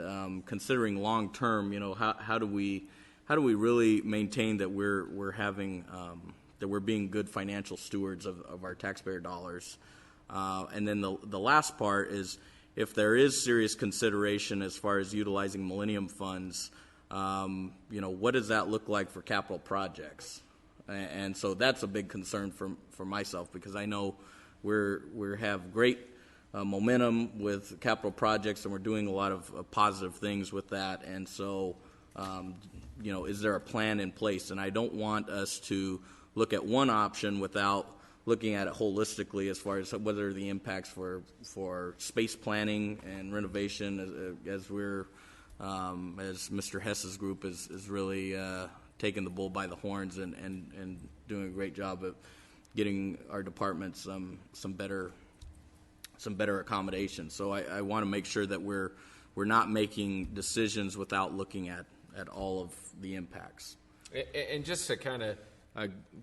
Speaker 5: considering long term, how do we really maintain that we're having that we're being good financial stewards of our taxpayer dollars? And then the last part is, if there is serious consideration as far as utilizing Millennium funds, what does that look like for capital projects? And so that's a big concern for myself, because I know we have great momentum with capital projects, and we're doing a lot of positive things with that. And so, is there a plan in place? And I don't want us to look at one option without looking at it holistically, as far as what are the impacts for space planning and renovation, as Mr. Hess's group is really taking the bull by the horns and doing a great job of getting our departments some better accommodations. So I want to make sure that we're not making decisions without looking at all of the impacts.
Speaker 1: And just to kind of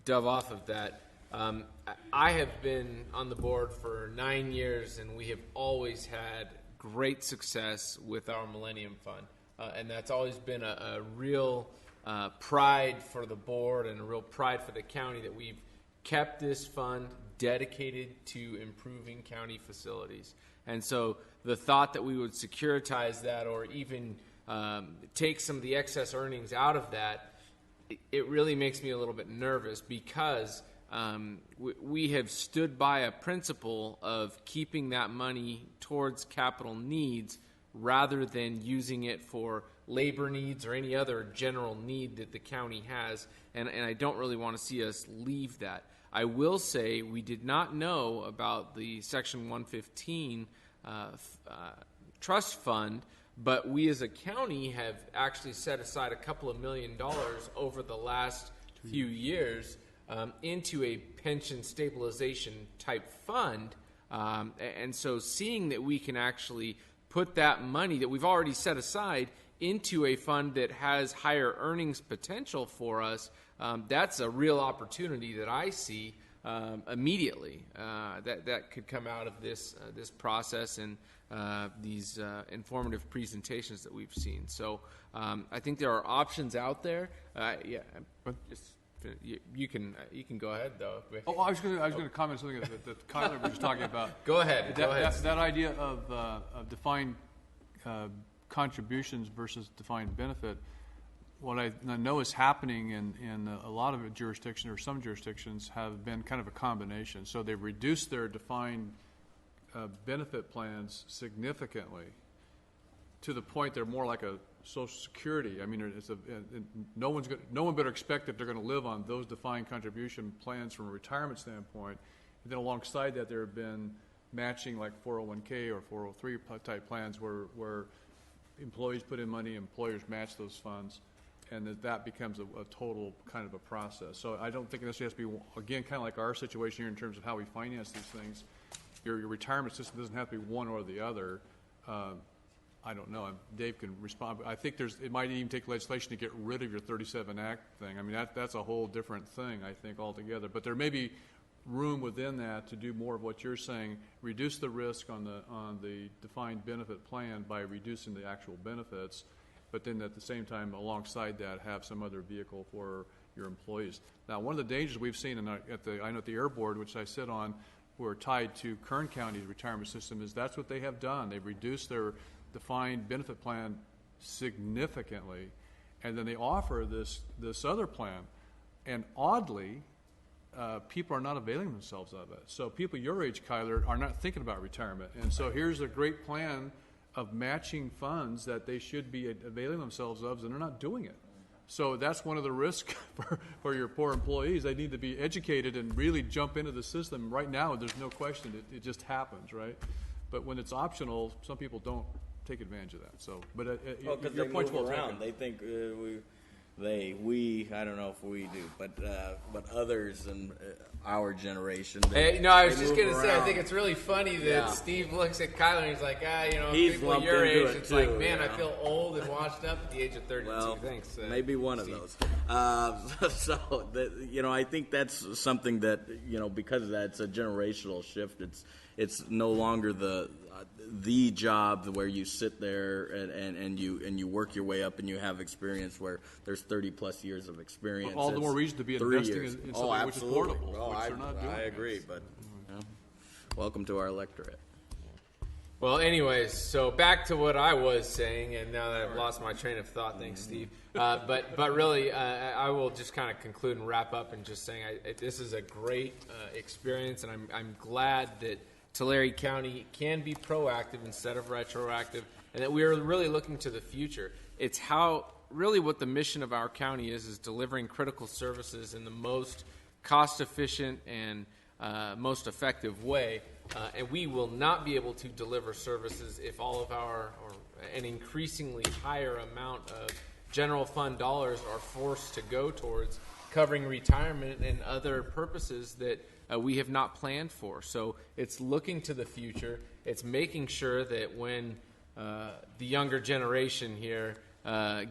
Speaker 1: dove off of that, I have been on the board for 9 years, and we have always had great success with our Millennium Fund, and that's always been a real pride for the board and a real pride for the county that we've kept this fund dedicated to improving county facilities. And so the thought that we would securitize that, or even take some of the excess earnings out of that, it really makes me a little bit nervous, because we have stood by a principle of keeping that money towards capital needs rather than using it for labor needs or any other general need that the county has, and I don't really want to see us leave that. I will say we did not know about the Section 115 trust fund, but we as a county have actually set aside a couple of $1 million over the last few years into a pension stabilization type fund, and so seeing that we can actually put that money that we've already set aside into a fund that has higher earnings potential for us, that's a real opportunity that I see immediately that could come out of this process and these informative presentations that we've seen. So I think there are options out there. Just you can go ahead though.
Speaker 3: Oh, I was going to comment something that Kyler was just talking about.
Speaker 1: Go ahead.
Speaker 3: That idea of defined contributions versus defined benefit. What I know is happening in a lot of jurisdictions, or some jurisdictions, have been kind of a combination. So they've reduced their defined benefit plans significantly to the point they're more like a Social Security. I mean, no one better expect that they're going to live on those defined contribution plans from a retirement standpoint. And then alongside that, there have been matching like 401k or 403 type plans where employees put in money, employers match those funds, and that becomes a total kind of a process. So I don't think it necessarily has to be, again, kind of like our situation here in terms of how we finance these things. Your retirement system doesn't have to be one or the other. I don't know. Dave can respond. I think it might even take legislation to get rid of your 37 Act thing. I mean, that's a whole different thing, I think, altogether. But there may be room within that to do more of what you're saying, reduce the risk on the defined benefit plan by reducing the actual benefits, but then at the same time, alongside that, have some other vehicle for your employees. Now, one of the dangers we've seen at the Air Board, which I sit on, who are tied to Kern County's retirement system, is that's what they have done. They've reduced their defined benefit plan significantly, and then they offer this other plan. And oddly, people are not availing themselves of it. So people your age, Kyler, are not thinking about retirement. And so here's a great plan of matching funds that they should be availing themselves of, and they're not doing it. So that's one of the risks for your poor employees. They need to be educated and really jump into the system. Right now, there's no question. It just happens, right? But when it's optional, some people don't take advantage of that. So, but your point's well taken.
Speaker 5: They think we, I don't know if we do, but others in our generation.
Speaker 1: I was just going to say, I think it's really funny that Steve looks at Kyler and he's like, people your age, it's like, man, I feel old and washed up at the age of 32.
Speaker 5: Well,
Speaker 1: Thanks.
Speaker 5: Maybe one of those. I think that's something that, because of that, it's a generational shift. It's no longer the job where you sit there and you work your way up and you have experience where there's 30 plus years of experience.
Speaker 3: All the more reason to be investing in something which is portable, which they're not doing.
Speaker 5: I agree, but welcome to our electorate.
Speaker 1: Well, anyways, so back to what I was saying, and now that I've lost my train of thought, thanks, Steve. But really, I will just kind of conclude and wrap up and just saying this is a great experience, and I'm glad that Tulare County can be proactive instead of retroactive, and that we are really looking to the future. It's really what the mission of our county is delivering critical services in the most cost-efficient and most effective way. And we will not be able to deliver services if all of an increasingly higher amount of general fund dollars are forced to go towards covering retirement and other purposes that we have not planned for. So it's looking to the future. It's making sure that when the younger generation here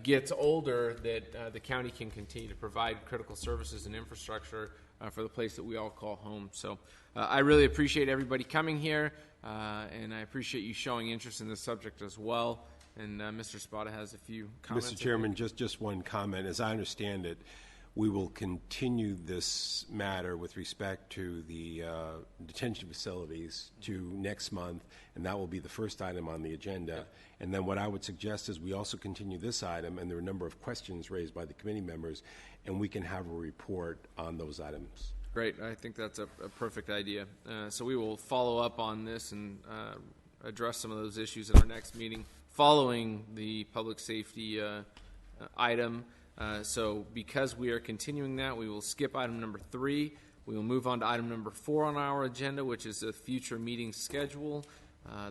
Speaker 1: gets older, that the county can continue to provide critical services and infrastructure for the place that we all call home. So I really appreciate everybody coming here, and I appreciate you showing interest in this subject as well. And Mr. Spada has a few comments.
Speaker 2: Mr. Chairman, just one comment. As I understand it, we will continue this matter with respect to the detention facilities to next month, and that will be the first item on the agenda. And then what I would suggest is we also continue this item, and there are a number of questions raised by the committee members, and we can have a report on those items.
Speaker 1: Great. I think that's a perfect idea. So we will follow up on this and address some of those issues in our next meeting following the public safety item. So because we are continuing that, we will skip item number 3. We will move on to item number 4 on our agenda, which is a future meeting schedule.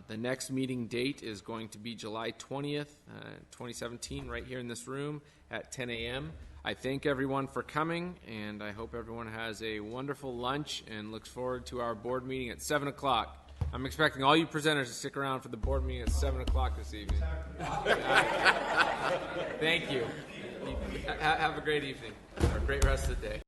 Speaker 1: The next meeting date is going to be July 20th, 2017, right here in this room at 10 a.m. I thank everyone for coming, and I hope everyone has a wonderful lunch and looks forward to our board meeting at 7 o'clock. I'm expecting all you presenters to stick around for the board meeting at 7 o'clock this evening. Thank you. Have a great evening, or a great rest of the day.